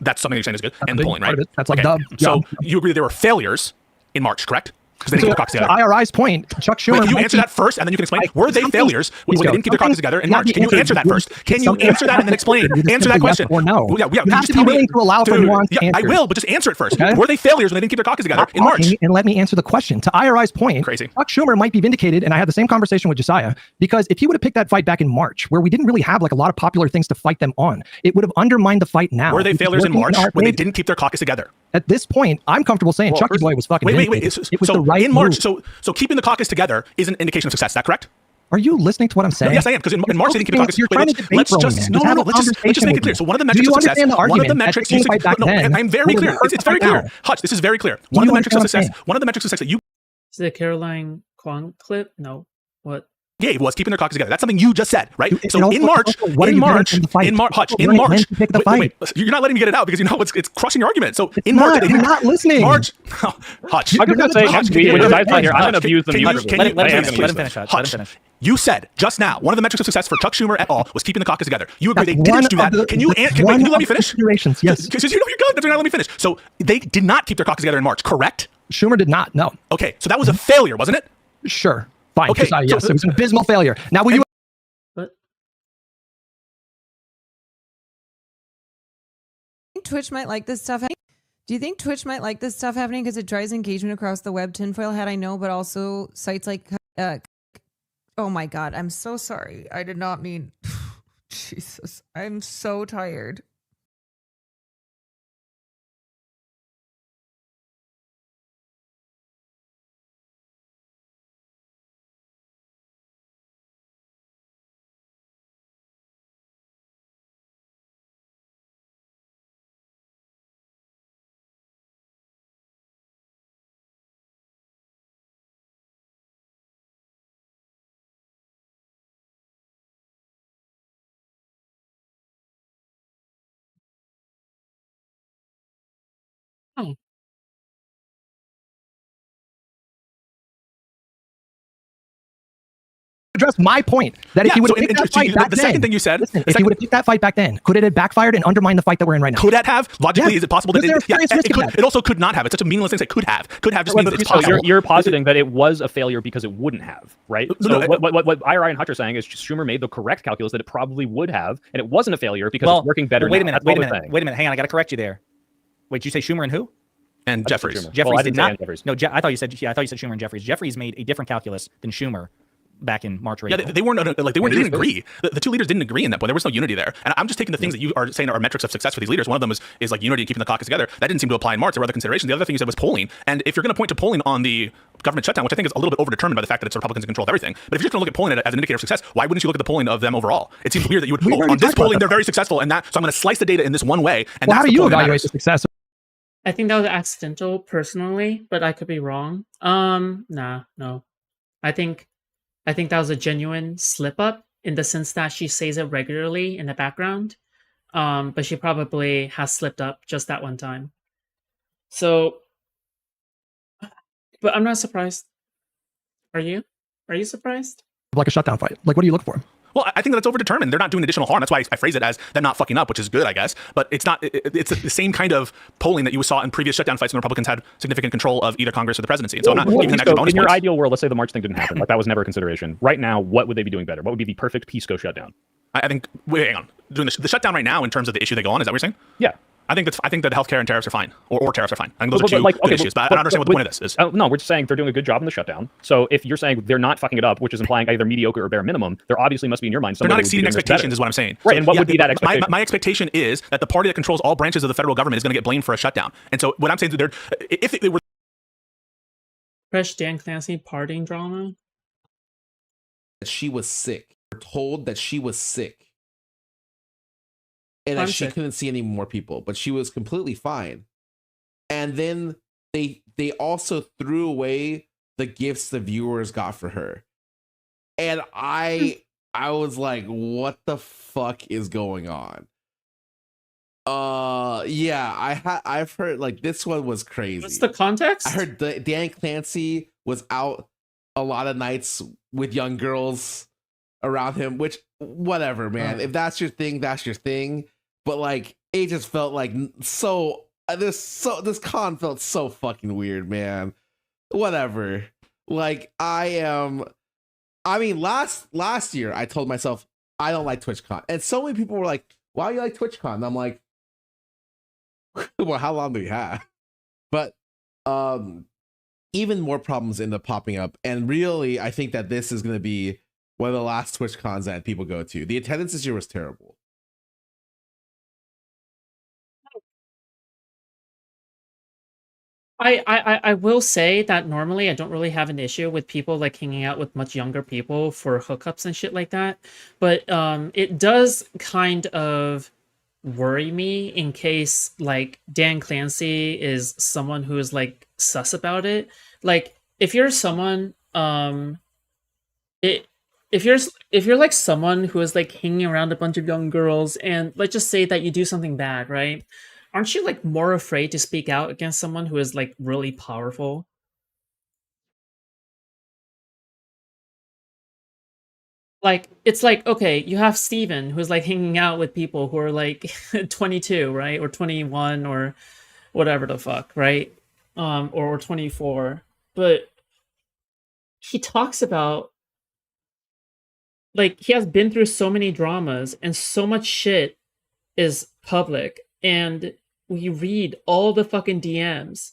That's something you're saying is good. And the polling, right? That's like the so you agree there were failures in March, correct? Because they didn't keep their caucus together. To IRI's point, Chuck Schumer. Wait, can you answer that first, and then you can explain? Were they failures when they didn't keep their caucus together in March? Can you answer that first? Can you answer that and then explain? Answer that question. Or no? Yeah. You have to be willing to allow for nuanced answers. I will, but just answer it first. Were they failures when they didn't keep their caucus together in March? And let me answer the question. To IRI's point, crazy. Chuck Schumer might be vindicated, and I had the same conversation with Josiah, because if he would have picked that fight back in March, where we didn't really have like a lot of popular things to fight them on, it would have undermined the fight now. Were they failures in March when they didn't keep their caucus together? At this point, I'm comfortable saying Chucky Boy was fucking wait. It was the right in March. move. So keeping the caucus together is an indication of success. Is that correct? Are you listening to what I'm saying? Yes, I am. Because in March they didn't keep the caucus. You're trying to debate for me, man. Let's just make it clear. So one of the metrics of success. One of the metrics. I'm very clear. It's very clear. Hutch, this is very clear. One of the metrics of success. One of the metrics of success that you. Is it the Caroline Kwong clip? No. What? Yeah, it was keeping their caucus together. That's something you just said, right? So in March, Hutch, in March, wait, you're not letting me get it out because you know it's crushing your argument. So in March, you're not listening. Hutch, I'm just gonna say next week when Josiah's not here, I'm gonna abuse the meter. Let him finish, Hutch. Let him finish. You said just now one of the metrics of success for Chuck Schumer et al. Was keeping the caucus together. You agree they didn't do that? Can you let me finish? Yes. Because you know you're good. That's not let me finish. So they did not keep their caucus together in March, correct? Schumer did not. No. Okay, so that was a failure, wasn't it? Sure. Fine. Okay. Yes, it was an abysmal failure. Now, will you? Twitch might like this stuff. Do you think Twitch might like this stuff happening because it drives engagement across the web? Tinfoil hat, I know, but also sites like oh my god, I'm so sorry. I did not mean Jesus. I'm so tired. address my point that if he would have picked that fight back the then, second thing you said, listen, if he would have picked that fight back then, could it have backfired and undermined the fight that we're in right now? could that have? Logically, Yeah. is it possible that Because there's serious risk of that. it also could not have. It's such a meaningless thing to say could have. Could have just means that it's So possible. you're positing that it was a failure because it wouldn't have, right? No, So what IRI and Hutch are saying is Schumer made the correct calculus that it probably would have, and it wasn't a failure because it's working better. Wait a now. minute. That's all Wait a they're minute. saying. Wait a minute. Hang on. I got to correct you there. Wait, did you say Schumer and who? And Jeffries. Schumer. Jeffries Well, I did didn't say not. and Jeffries. No, I thought you said. Yeah, I thought you said Schumer and Jeffries. Jeffries made a different calculus than Schumer back in March or Yeah, April. they weren't like they didn't agree. The two leaders didn't agree in that point. There was no unity there. And I'm just taking the things that you are saying are metrics of success for these leaders. One of them is like unity and keeping the caucus together. That didn't seem to apply in March. There were other considerations. The other thing you said was polling. And if you're going to point to polling on the government shutdown, which I think is a little bit overdetermined by the fact that it's the Republicans in control of everything, but if you're just going to look at polling as an indicator of success, why wouldn't you look at the polling of them overall? It seems weird that you would on this polling they're very successful, and that so I'm going to slice the data in this one way. And Well, how that's do the you polling that evaluate matters. the success? I think that was accidental personally, but I could be wrong. No. I think that was a genuine slip up in the sense that she says it regularly in the background. But she probably has slipped up just that one time. So, but I'm not surprised. Are you? Are you surprised? Like a shutdown fight. Like, what do you look for? Well, I think that it's overdetermined. They're not doing additional harm. That's why I phrase it as them not fucking up, which is good, I guess. But it's not. It's the same kind of polling that you saw in previous shutdown fights when Republicans had significant control of either Congress or the presidency. And so I'm not giving them extra bonus in your points. ideal world, let's say the March thing didn't happen. Like that was never a consideration. Right now, what would they be doing better? What would be the perfect Pisco shutdown? I think. Wait, hang on. Doing the shutdown right now in terms of the issue they go on. Is that what you're saying? Yeah. I think that healthcare and tariffs are fine, or tariffs are fine. I think those are two good issues. But I don't understand what the point of this is. No, we're just saying they're doing a good job in the shutdown. So if you're saying they're not fucking it up, which is implying either mediocre or bare minimum, there obviously must be in your mind They're somebody not exceeding expectations, is what I'm saying. Right, So, and what would be that expectation? My expectation is that the party that controls all branches of the federal government is going to get blamed for a shutdown. And so what I'm saying is that if they were Fresh Dan Clancy partying drama. She was sick. We're told that she was sick. And that I'm she sick. couldn't see any more people, but she was completely fine. And then they also threw away the gifts the viewers got for her. And I was like, what the fuck is going on? Yeah, I've heard like this one was crazy. What's the context? I heard Dan Clancy was out a lot of nights with young girls around him, which whatever, man. If that's your thing, that's your thing. But like, it just felt like this con felt so fucking weird, man. Whatever. Like last year I told myself I don't like TwitchCon, and so many people were like, "Why do you like TwitchCon?" And I'm like, "Well, how long do we have?" But even more problems end up popping up, and really, I think that this is going to be one of the last TwitchCons that people go to. The attendance this year was terrible. I will say that normally I don't really have an issue with people like hanging out with much younger people for hookups and shit like that. But it does kind of worry me in case like Dan Clancy is someone who is like sus about it. Like if you're someone if you're like someone who is like hanging around a bunch of young girls and let's just say that you do something bad, right? Aren't you like more afraid to speak out against someone who is like really powerful? Like it's like, okay, you have Steven who's like hanging out with people who are like 22, right? Or 21 or whatever the fuck, right? Or 24. But he talks about like he has been through so many dramas and so much shit is public, and we read all the fucking DMs,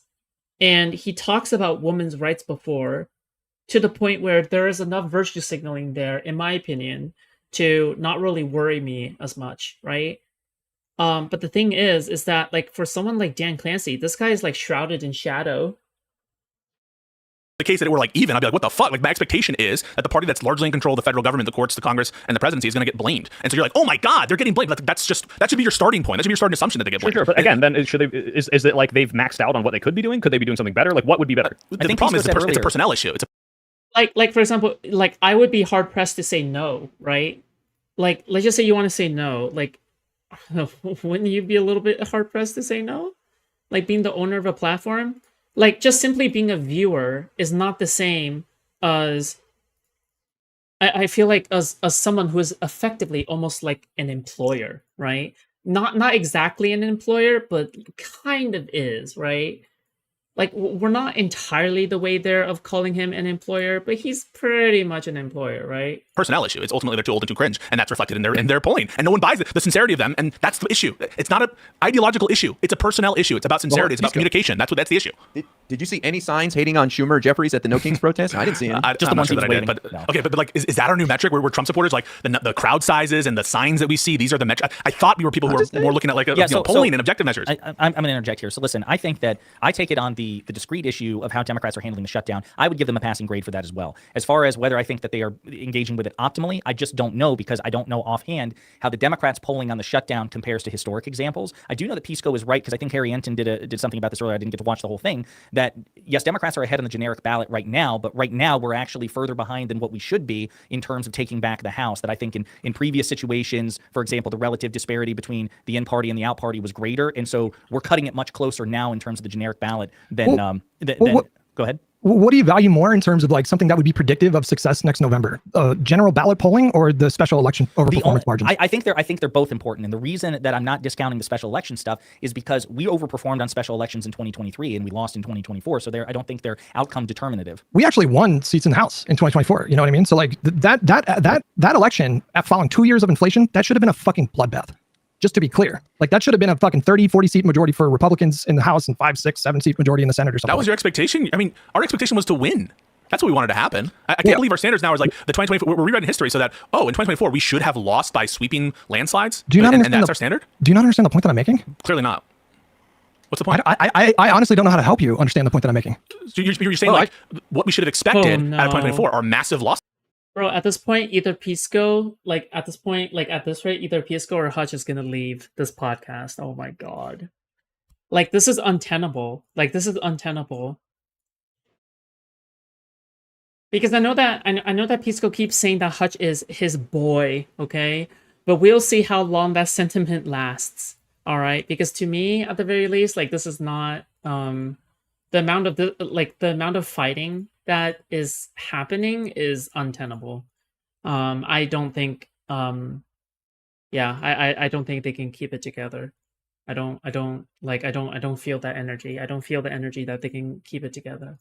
and he talks about women's rights before, to the point where there is enough virtue signaling there, in my opinion, to not really worry me as much, right? But the thing is that like for someone like Dan Clancy, this guy is like shrouded in shadow. the case that it were like even, I'd be like, what the fuck? Like my expectation is that the party that's largely in control of the federal government, the courts, the Congress, and the presidency is going to get blamed. And so you're like, oh my God, they're getting blamed. Like, that should be your starting point. That should be your starting assumption that they get blamed. Sure, but again, then is it like they've maxed out on what they could be doing? Could they be doing something better? Like what would be better? The problem is it's a personnel issue. It's Like for example, like I would be hard pressed to say no, right? Like let's just say you want to say no, like wouldn't you be a little bit hard pressed to say no? Like being the owner of a platform, like just simply being a viewer is not the same as I feel like as someone who is effectively almost like an employer, right? Not exactly an employer, but kind of is, right? Like we're not entirely the way there of calling him an employer, but he's pretty much an employer, right? Personnel issue. It's ultimately they're too old and too cringe, and that's reflected in their polling. And no one buys the sincerity of them, and that's the issue. It's not an ideological issue. It's a personnel issue. It's about sincerity. It's about communication. That's the issue. Did you see any signs hating on Schumer or Jeffries at the No Kings protest? I didn't see any. Just the ones that I did. But no. Okay, but like, is that our new metric? Where Trump supporters, like the crowd sizes and the signs that we see, these are the metrics. I thought we were people who were more looking at like polling and objective measures. I'm going to interject here. So listen, I think that I take it on the discrete issue of how Democrats are handling the shutdown. I would give them a passing grade for that as well. As far as whether I think that they are engaging with it optimally, I just don't know, because I don't know offhand how the Democrats polling on the shutdown compares to historic examples. I do know that Pisco is right, because I think Harry Enton did something about this earlier. I didn't get to watch the whole thing. That yes, Democrats are ahead on the generic ballot right now, but right now we're actually further behind than what we should be in terms of taking back the House. That I think in previous situations, for example, the relative disparity between the in party and the out party was greater, and so we're cutting it much closer now in terms of the generic ballot than. Go ahead. What do you value more in terms of like something that would be predictive of success next November? General ballot polling or the special election over performance margins? I think they're both important. And the reason that I'm not discounting the special election stuff is because we overperformed on special elections in 2023 and we lost in 2024. So I don't think they're outcome determinative. We actually won seats in the House in 2024. You know what I mean? So like that election following 2 years of inflation, that should have been a fucking bloodbath. Just to be clear, like that should have been a fucking 30, 40 seat majority for Republicans in the House and 5, 6, 7 seat majority in the Senate or something. That was your expectation? I mean, our expectation was to win. That's what we wanted to happen. I can't believe our standards now is like the 2024. We're rewriting history so that, in 2024, we should have lost by sweeping landslides. Do you not understand and that's our standard? Do you not understand the point that I'm making? Clearly not. What's the point? I honestly don't know how to help you understand the point that I'm making. So you're saying what we should have expected out of 2024 are massive losses. Bro, at this point, either Pisco, at this rate, either Pisco or Hutch is gonna leave this podcast. Oh my god. This is untenable. Because I know that Pisco keeps saying that Hutch is his boy, okay? But we'll see how long that sentiment lasts. Alright? Because to me, at the very least, this is not the amount of fighting that is happening is untenable. I don't think I don't think they can keep it together. I don't feel that energy. I don't feel the energy that they can keep it together.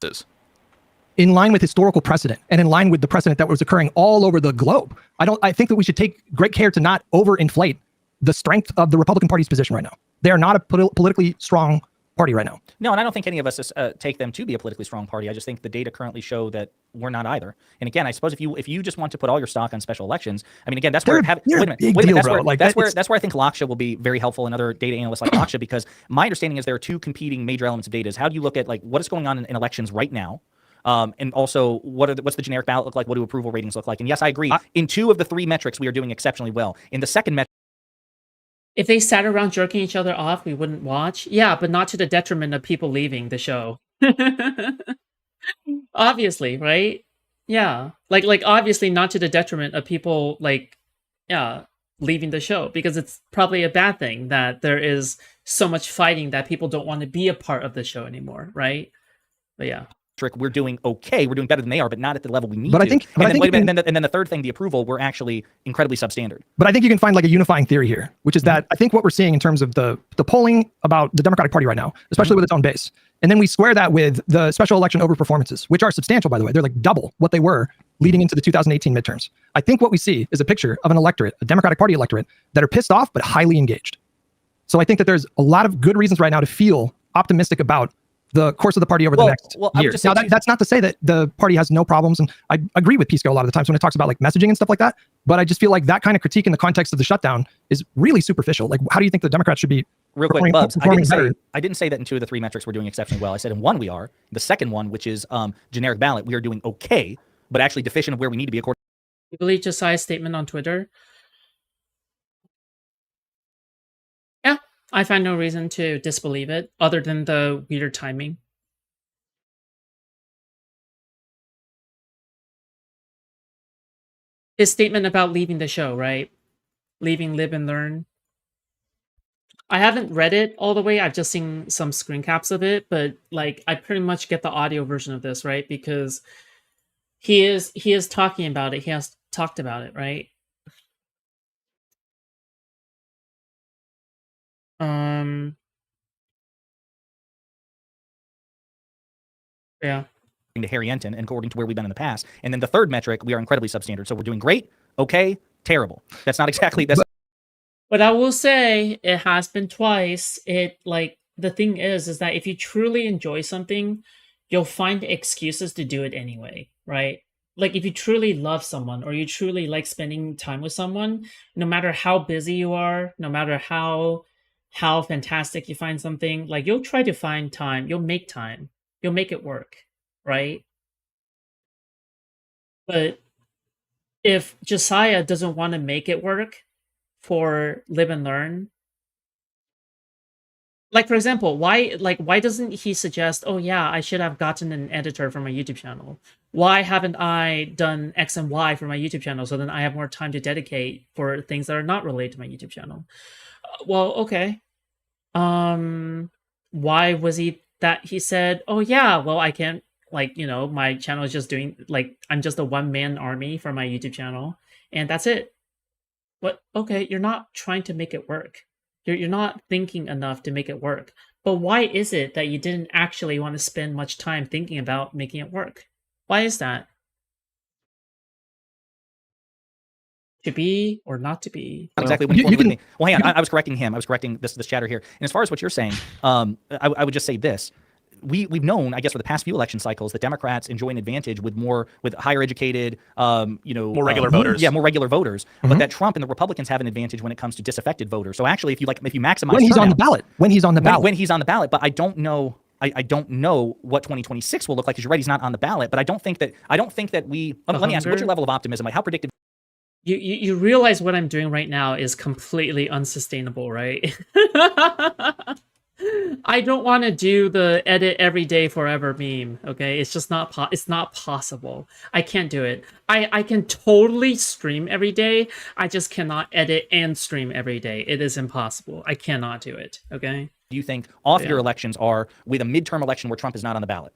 In line with historical precedent and in line with the precedent that was occurring all over the globe. I think that we should take great care to not overinflate the strength of the Republican Party's position right now. They are not a politically strong party right now. No, and I don't think any of us take them to be a politically strong party. I just think the data currently show that we're not either. And again, I suppose if you just want to put all your stock on special elections, I mean, again, that's where that's where I think Laksha will be very helpful, and other data analysts like Laksha, because my understanding is there are two competing major elements of data. Is how do you look at what is going on in elections right now? And also, what's the generic ballot look like? What do approval ratings look like? And yes, I agree. In 2 of the 3 metrics, we are doing exceptionally well. In the second metric, if they sat around jerking each other off, we wouldn't watch. Yeah, but not to the detriment of people leaving the show. Obviously, right? Yeah. Obviously not to the detriment of people leaving the show, because it's probably a bad thing that there is so much fighting that people don't want to be a part of the show anymore, right? But yeah. We're doing okay. We're doing better than they are, but not at the level we need to. And then the third thing, the approval, we're actually incredibly substandard. But I think you can find a unifying theory here, which is that I think what we're seeing in terms of the polling about the Democratic Party right now, especially with its own base, and then we square that with the special election overperformances, which are substantial, by the way. They're double what they were leading into the 2018 midterms. I think what we see is a picture of an electorate, a Democratic Party electorate, that are pissed off but highly engaged. So I think that there's a lot of good reasons right now to feel optimistic about the course of the party over the next year. Now, that's not to say that the party has no problems, and I agree with Pisco a lot of the times when it talks about messaging and stuff like that, but I just feel like that kind of critique in the context of the shutdown is really superficial. How do you think the Democrats should be real quick, Bubs, I didn't say that in 2 of the 3 metrics we're doing exceptionally well. I said in 1 we are. The second one, which is generic ballot, we are doing okay, but actually deficient of where we need to be according. You believe Josiah's statement on Twitter? I find no reason to disbelieve it, other than the weird timing. His statement about leaving the show, right? Leaving, live, and learn. I haven't read it all the way. I've just seen some screen caps of it, but I pretty much get the audio version of this, right? Because he is talking about it. talked about it, right? Yeah. To Harry Enton and according to where we've been in the past. And then the third metric, we are incredibly substandard. So we're doing great, okay, terrible. That's not exactly that's. But I will say it has been twice. It like the thing is that if you truly enjoy something, you'll find excuses to do it anyway, right? Like if you truly love someone or you truly like spending time with someone, no matter how busy you are, no matter how fantastic you find something, like you'll try to find time, you'll make it work, right? But if Josiah doesn't want to make it work for live and learn, like for example, why doesn't he suggest, oh yeah, I should have gotten an editor for my YouTube channel? Why haven't I done X and Y for my YouTube channel so then I have more time to dedicate for things that are not related to my YouTube channel? Well, okay. Why was he said, oh yeah, well I can't, like, you know, my channel is just doing, like, I'm just a one-man army for my YouTube channel and that's it. But okay, you're not trying to make it work. You're not thinking enough to make it work. But why is it that you didn't actually want to spend much time thinking about making it work? Why is that? To be or not to be? Exactly. When you can, well, hang on. I was correcting him. I was correcting this chatter here. And as far as what you're saying, I would just say this. We've known, I guess, for the past few election cycles, that Democrats enjoy an advantage with higher educated, more regular voters. Yeah, more regular voters. But that Trump and the Republicans have an advantage when it comes to disaffected voters. So actually, if you maximize when he's on the ballot, when he's on the ballot. But I don't know. I don't know what 2026 will look like because you're right, he's not on the ballot. But I don't think that we. Let me ask, what's your level of optimism? Like, how predictive? You realize what I'm doing right now is completely unsustainable, right? I don't want to do the edit every day forever meme, okay? It's just not it's not possible. I can't do it. I can totally stream every day. I just cannot edit and stream every day. It is impossible. I cannot do it, okay? Do you think off-year elections are with a midterm election where Trump is not on the ballot?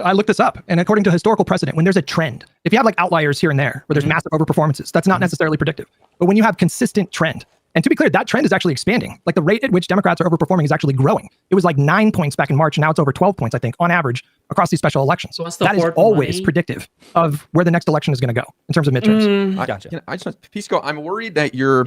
I looked this up, and according to historical precedent, when there's a trend, if you have like outliers here and there where there's massive overperformances, that's not necessarily predictive. But when you have consistent trend, and to be clear, that trend is actually expanding. Like the rate at which Democrats are overperforming is actually growing. It was like 9 points back in March, and now it's over 12 points, I think, on average across these special elections. So that is always predictive of where the next election is going to go in terms of midterms. Gotcha. I just, Pisco, I'm worried that your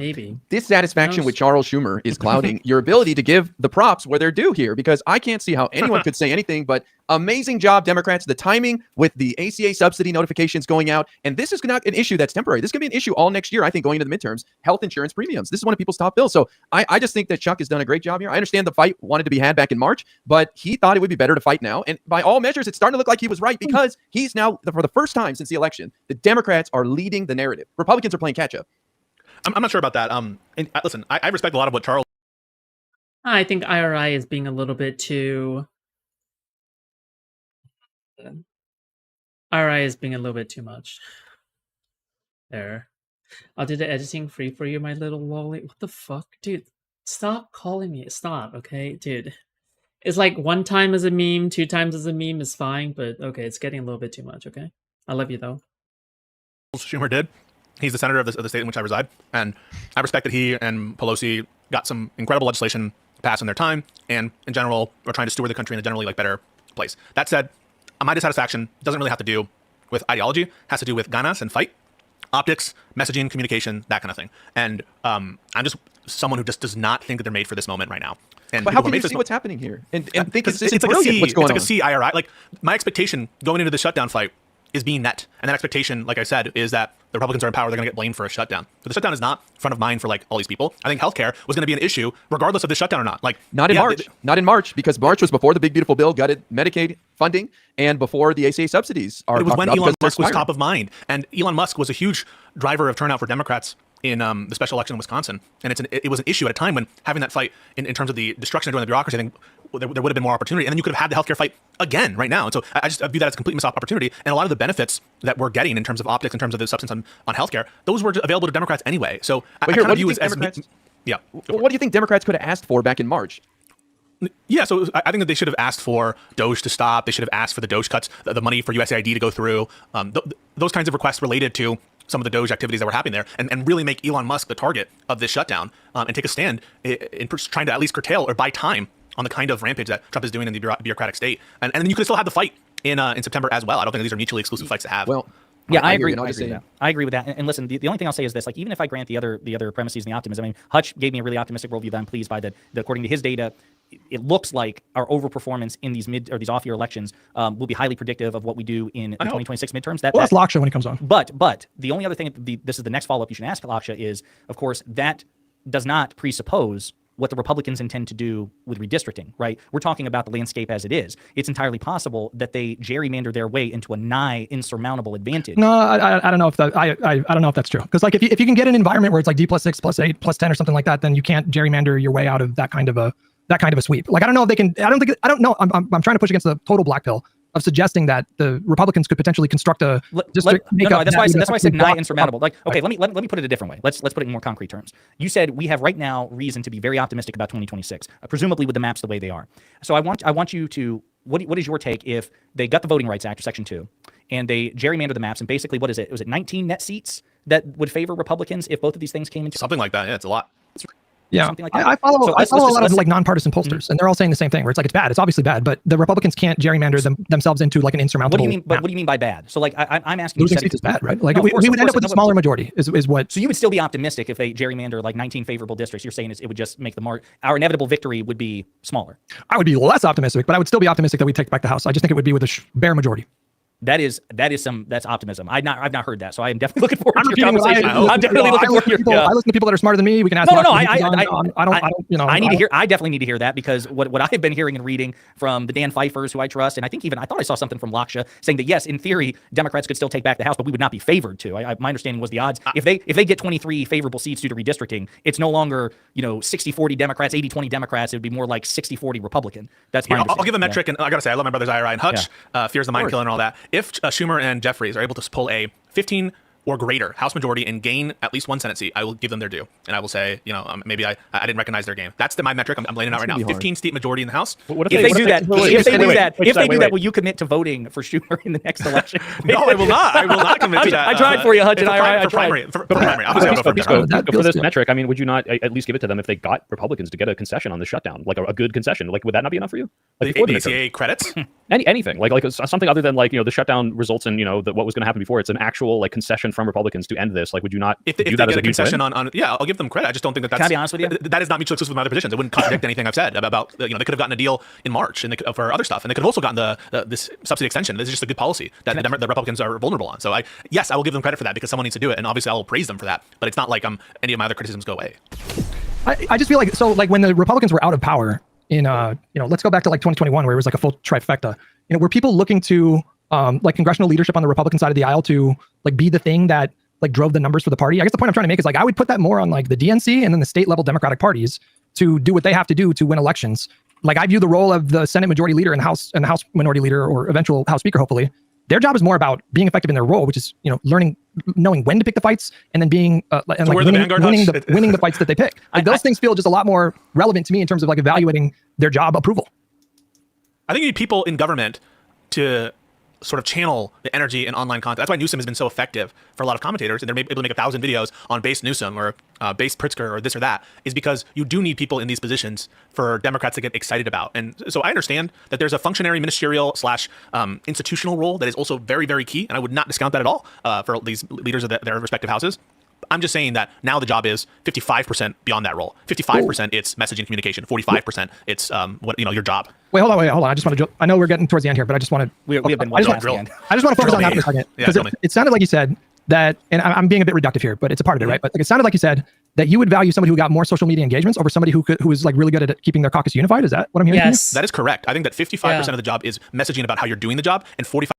dissatisfaction with Charles Schumer is clouding your ability to give the props where they're due here, because I can't see how anyone could say anything but amazing job, Democrats. The timing with the ACA subsidy notifications going out, and this is not an issue that's temporary. This is going to be an issue all next year, I think, going into the midterms. Health insurance premiums. This is one of people's top bills. So I just think that Chuck has done a great job here. I understand the fight wanted to be had back in March, but he thought it would be better to fight now. And by all measures, it's starting to look like he was right, because he's now, for the first time since the election, the Democrats are leading the narrative. Republicans are playing catch up. I'm not sure about that. Listen, I respect a lot of what Charles. I think IRI is being a little bit too. IRI is being a little bit too much. There. I'll do the editing free for you, my little lolly. What the fuck? Dude, stop calling me. Stop, okay? Dude. It's like 1 time as a meme, 2 times as a meme is fine, but okay, it's getting a little bit too much, okay? I love you, though. Schumer did. He's the senator of the state in which I reside, and I respect that he and Pelosi got some incredible legislation passed in their time, and in general, are trying to steward the country in a generally better place. That said, my dissatisfaction doesn't really have to do with ideology. It has to do with ganas and fight, optics, messaging, communication, that kind of thing. And I'm just someone who just does not think that they're made for this moment right now. And but how can you see what's happening here and think it's like what's going on? It's like a CIRI. Like, my expectation going into the shutdown fight is being met. And that expectation, like I said, is that the Republicans are in power. They're going to get blamed for a shutdown. But the shutdown is not front of mind for like all these people. I think healthcare was going to be an issue regardless of the shutdown or not. Like, not in March. Not in March, because March was before the big beautiful bill gutted Medicaid funding and before the ACA subsidies are. It was when Elon Musk was top of mind, and Elon Musk was a huge driver of turnout for Democrats in the special election in Wisconsin. And it was an issue at a time when having that fight in terms of the destruction of the bureaucracy, I think there would have been more opportunity. And then you could have had the healthcare fight again right now. And so I view that as a complete missed opportunity. And a lot of the benefits that we're getting in terms of optics, in terms of the substance on healthcare, those were available to Democrats anyway. So I kind of view as yeah. What do you think Democrats could have asked for back in March? Yeah, so I think that they should have asked for Doge to stop. They should have asked for the Doge cuts, the money for USAID to go through. Those kinds of requests related to some of the Doge activities that were happening there, and really make Elon Musk the target of this shutdown, and take a stand in trying to at least curtail or buy time on the kind of rampage that Trump is doing in the bureaucratic state. And then you could still have the fight in September as well. I don't think these are mutually exclusive fights to have. Well, Yeah, I agree. And I agree with that. I agree with that. And listen, the only thing I'll say is this: like, even if I grant the other premises and the optimism, I mean, Hutch gave me a really optimistic worldview that I'm pleased by. That according to his data, it looks like our overperformance in these these off-year elections will be highly predictive of what we do in the 2026 midterms. Well, that's Laksha when he comes on. But the only other thing, this is the next follow-up you should ask Laksha is, of course, that does not presuppose what the Republicans intend to do with redistricting, right? We're talking about the landscape as it is. It's entirely possible that they gerrymander their way into a nigh insurmountable advantage. No, I don't know if that I don't know if that's true. Because like if you can get an environment where it's like D+6 +8 +10 or something like that, then you can't gerrymander your way out of that kind of a sweep. Like I don't know if they can. I don't know. I'm trying to push against the total black pill of suggesting that the Republicans could potentially construct a district. That's why I said nigh insurmountable. Like, okay, let me put it a different way. Let's put it in more concrete terms. You said we have right now reason to be very optimistic about 2026, presumably with the maps the way they are. So I want you to what is your take if they got the Voting Rights Act, Section 2, and they gerrymander the maps, and basically what is it? Was it 19 net seats that would favor Republicans if both of these things came into something like that? Yeah, it's a lot. Yeah, something like that. I follow a lot of like nonpartisan pollsters, and they're all saying the same thing. Where it's like it's bad, it's obviously bad, but the Republicans can't gerrymander themselves into like an insurmountable. What do you mean? But what do you mean by bad? So like I'm asking. Losing seats is bad, right? Like we would end up with a smaller majority. Is what? So you would still be optimistic if they gerrymander like 19 favorable districts. You're saying it would just make our inevitable victory would be smaller. I would be less optimistic, but I would still be optimistic that we take back the House. I just think it would be with a bare majority. That's optimism. I've not heard that, so I am definitely looking forward to your conversation. I'm definitely looking forward to your. I listen to people that are smarter than me. We can ask. I definitely need to hear that because what I've been hearing and reading from the Dan Pfeiffers, who I trust, and I thought I saw something from Laksha saying that yes, in theory, Democrats could still take back the House, but we would not be favored to. My understanding was the odds if they get 23 favorable seats due to redistricting, it's no longer 60-40 Democrats, 80-20 Democrats. It would be more like 60-40 Republican. That's my understanding. I'll give a metric, and I gotta say, I love my brothers Ira and Hutch. Fears the mind killer and all that. If Schumer and Jeffries are able to pull a 15 or greater House majority and gain at least one Senate seat, I will give them their due. And I will say, maybe I didn't recognize their game. That's my metric. I'm laying it out right now. 15 seat majority in the House. If they do that, will you commit to voting for Schumer in the next election? No, I will not. I will not commit to that. I tried for you, Hutch. I tried. For primary. For this metric, I mean, would you not at least give it to them if they got Republicans to get a concession on the shutdown, like a good concession? Like, would that not be enough for you? Like the ACA credits? Anything like something other than the shutdown results in what was going to happen before. It's an actual concession from Republicans to end this. Like, would you not if they get a concession on I'll give them credit. I just don't think that's. Can I be honest with you? That is not mutually exclusive with my other positions. It wouldn't contradict anything I've said about they could have gotten a deal in March and for other stuff, and they could have also gotten this subsidy extension. This is just a good policy that the Republicans are vulnerable on. So I will give them credit for that because someone needs to do it, and obviously I will praise them for that. But it's not like any of my other criticisms go away. I just feel like when the Republicans were out of power in let's go back to 2021 where it was like a full trifecta. Were people looking to congressional leadership on the Republican side of the aisle to be the thing that drove the numbers for the party? I guess the point I'm trying to make is I would put that more on the DNC and then the state level Democratic parties to do what they have to do to win elections. I view the role of the Senate Majority Leader and the House Minority Leader or eventual House Speaker, hopefully. Their job is more about being effective in their role, which is knowing when to pick the fights and then being winning the fights that they pick. Those things feel just a lot more relevant to me in terms of evaluating their job approval. I think you need people in government to sort of channel the energy in online content. That's why Newsom has been so effective for a lot of commentators, and they're able to make 1,000 videos on base Newsom or base Pritzker or this or that, is because you do need people in these positions for Democrats to get excited about. And so I understand that there's a functionary ministerial / institutional role that is also very, very key, and I would not discount that at all for these leaders of their respective houses. I'm just saying that now the job is 55% beyond that role. 55% it's messaging communication. 45% it's your job. Wait, hold on. I just want to. I know we're getting towards the end here, but I just want to. We have been. I just want to focus on that for a second because it sounded like you said that, and I'm being a bit reductive here, but it's a part of it, right? But it sounded like you said that you would value somebody who got more social media engagements over somebody who was really good at keeping their caucus unified. Is that what I'm hearing? Yes, that is correct. I think that 55% of the job is messaging about how you're doing the job, and 45%.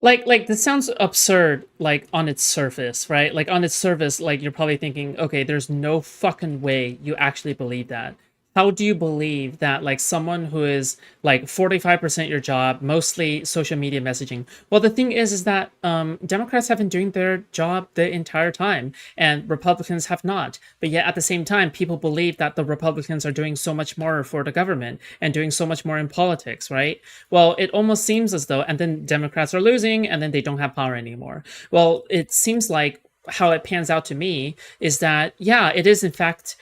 Like this sounds absurd, on its surface, right? On its surface, you're probably thinking, okay, there's no fucking way you actually believe that. how do you believe that like someone who is like 45% your job, mostly social media messaging? Well, the thing is that Democrats have been doing their job the entire time, and Republicans have not. But yet at the same time, people believe that the Republicans are doing so much more for the government and doing so much more in politics, right? Well, it almost seems as though, and then Democrats are losing, and then they don't have power anymore. Well, it seems like how it pans out to me is that, yeah, it is in fact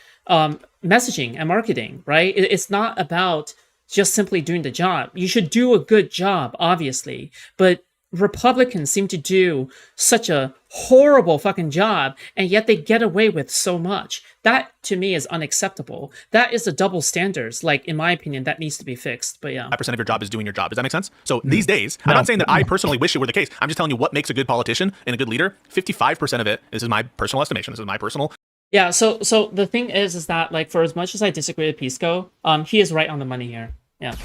messaging and marketing, right? It's not about just simply doing the job. You should do a good job, obviously, but Republicans seem to do such a horrible fucking job, and yet they get away with so much. That to me is unacceptable. That is a double standards. Like, in my opinion, that needs to be fixed. But yeah, 5% of your job is doing your job. Does that make sense? So these days, I'm not saying that I personally wish it were the case. I'm just telling you what makes a good politician and a good leader. 55% of it, this is my personal estimation, this is my personal. yeah. So the thing is that like, for as much as I disagree with Pisco, he is right on the money here. Yeah.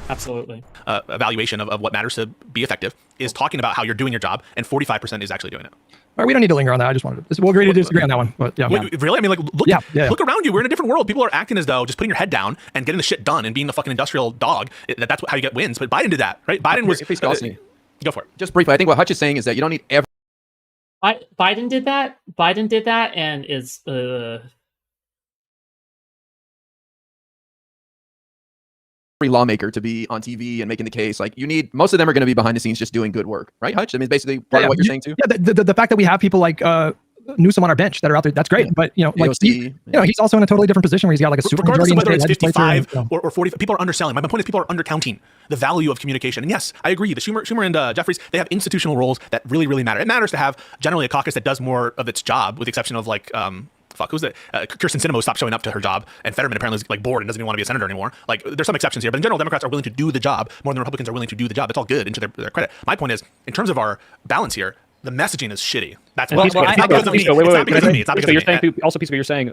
Absolutely. Evaluation of what matters to be effective is talking about how you're doing your job, and 45% is actually doing it. All right, we don't need to linger on that. I just wanted to. We'll agree to disagree on that one. But yeah. Wait, really? I mean, like, look, Yeah. look around you. We're in a different world. People are acting as though just putting your head down and getting the shit done and being the fucking industrial dog. That's how you get wins. But Biden did that, right? Biden was. Go for it. Just briefly, I think what Hutch is saying is that you don't need every Biden did that. Biden did that, and is lawmaker to be on TV and making the case. Like, you need, most of them are going to be behind the scenes just doing good work, right, Hutch? I mean, basically part of what you're saying too. Yeah, the fact that we have people like Newsom on our bench that are out there, that's great. But like AOC, he's also in a totally different position where he's got like a super regardless majority of whether it's 55 and, or 40, people are underselling. My point is people are undercounting the value of communication. And yes, I agree. The Schumer and Jeffries, they have institutional roles that really, really matter. It matters to have generally a caucus that does more of its job, with the exception of like who's that? Kirsten Sinema stopped showing up to her job, and Fetterman apparently is like bored and doesn't even want to be a senator anymore. Like, there's some exceptions here, but in general, Democrats are willing to do the job more than Republicans are willing to do the job. It's all good, into their credit. My point is, in terms of our balance here, the messaging is shitty. That's what it's not because of me. It's not because of me. It's not because of me. Also, Pisco, you're saying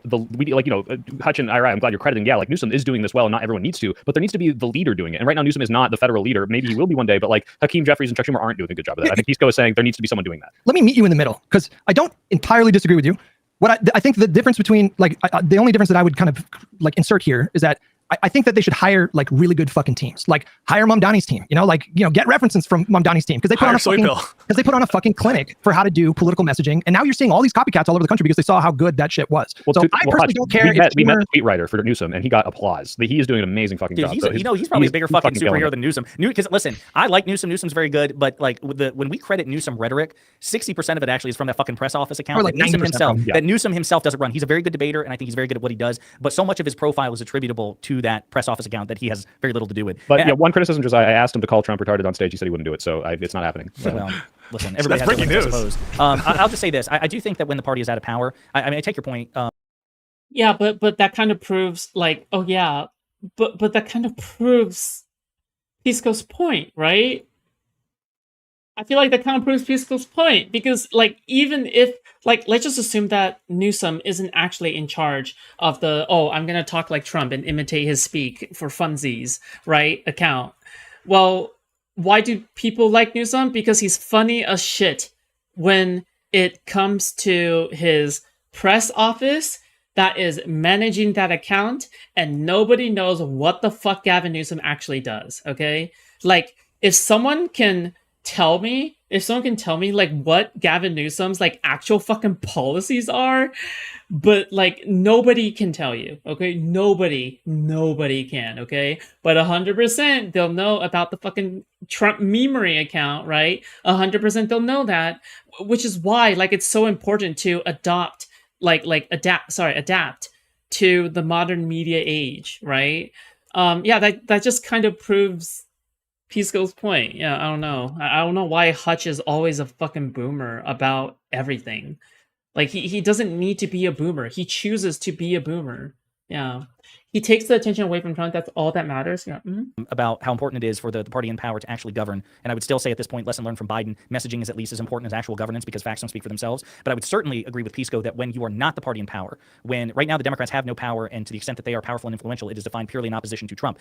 Hutch and Ira, I'm glad you're crediting. Yeah, like Newsom is doing this well, and not everyone needs to, but there needs to be the leader doing it. And right now, Newsom is not the federal leader. Maybe he will be one day, but like Hakeem Jeffries and Chuck Schumer aren't doing a good job of that. I think Pisco is saying there needs to be someone doing that. let me meet you in the middle, because I don't entirely disagree with you. What I think the difference between the only difference that I would kind of like insert here is that I think that they should hire like really good fucking teams. Like, hire Mamdani's team, get references from Mamdani's team, because they put on a fucking clinic for how to do political messaging. And now you're seeing all these copycats all over the country because they saw how good that shit was. I personally don't care. We met the tweet writer for Newsom, and he got applause. He is doing an amazing fucking job. He's probably a bigger fucking superhero than Newsom. Because listen, I like Newsom. Newsom's very good, but like when we credit Newsom rhetoric, 60% of it actually is from that fucking press office account. Like that Newsom himself doesn't run. He's a very good debater, and I think he's very good at what he does. But so much of his profile is attributable to that press office account that he has very little to do with. But one criticism, just I asked him to call Trump retarded on stage. He said he wouldn't do it, so it's not happening. Well, listen, everybody has breaking news. I suppose. I'll just say this: I do think that when the party is out of power, I mean, I take your point. yeah, but that kind of proves like, oh yeah, but that kind of proves Pisco's point, right? I feel like that kind of proves Pisco's point, because like, even if like, let's just assume that Newsom isn't actually in charge of the I'm gonna talk like Trump and imitate his speak for funsies, right, account. Well, why do people like Newsom? Because he's funny as shit when it comes to his press office that is managing that account, and nobody knows what the fuck Gavin Newsom actually does, okay? Like, if someone can tell me like what Gavin Newsom's like actual fucking policies are, but like nobody can tell you, okay? Nobody can, okay? But 100% they'll know about the fucking Trump memery account, right? 100% they'll know that, which is why like it's so important to adapt to the modern media age, right? That just kind of proves Pisco's point. Yeah, I don't know. I don't know why Hutch is always a fucking boomer about everything. Like, he doesn't need to be a boomer. He chooses to be a boomer. Yeah. He takes the attention away from Trump. That's all that matters. Yeah. Mm-hmm. About how important it is for the party in power to actually govern. And I would still say at this point, lesson learned from Biden, messaging is at least as important as actual governance, because facts don't speak for themselves. But I would certainly agree with Pisco that when you are not the party in power, when right now the Democrats have no power, and to the extent that they are powerful and influential, it is defined purely in opposition to Trump.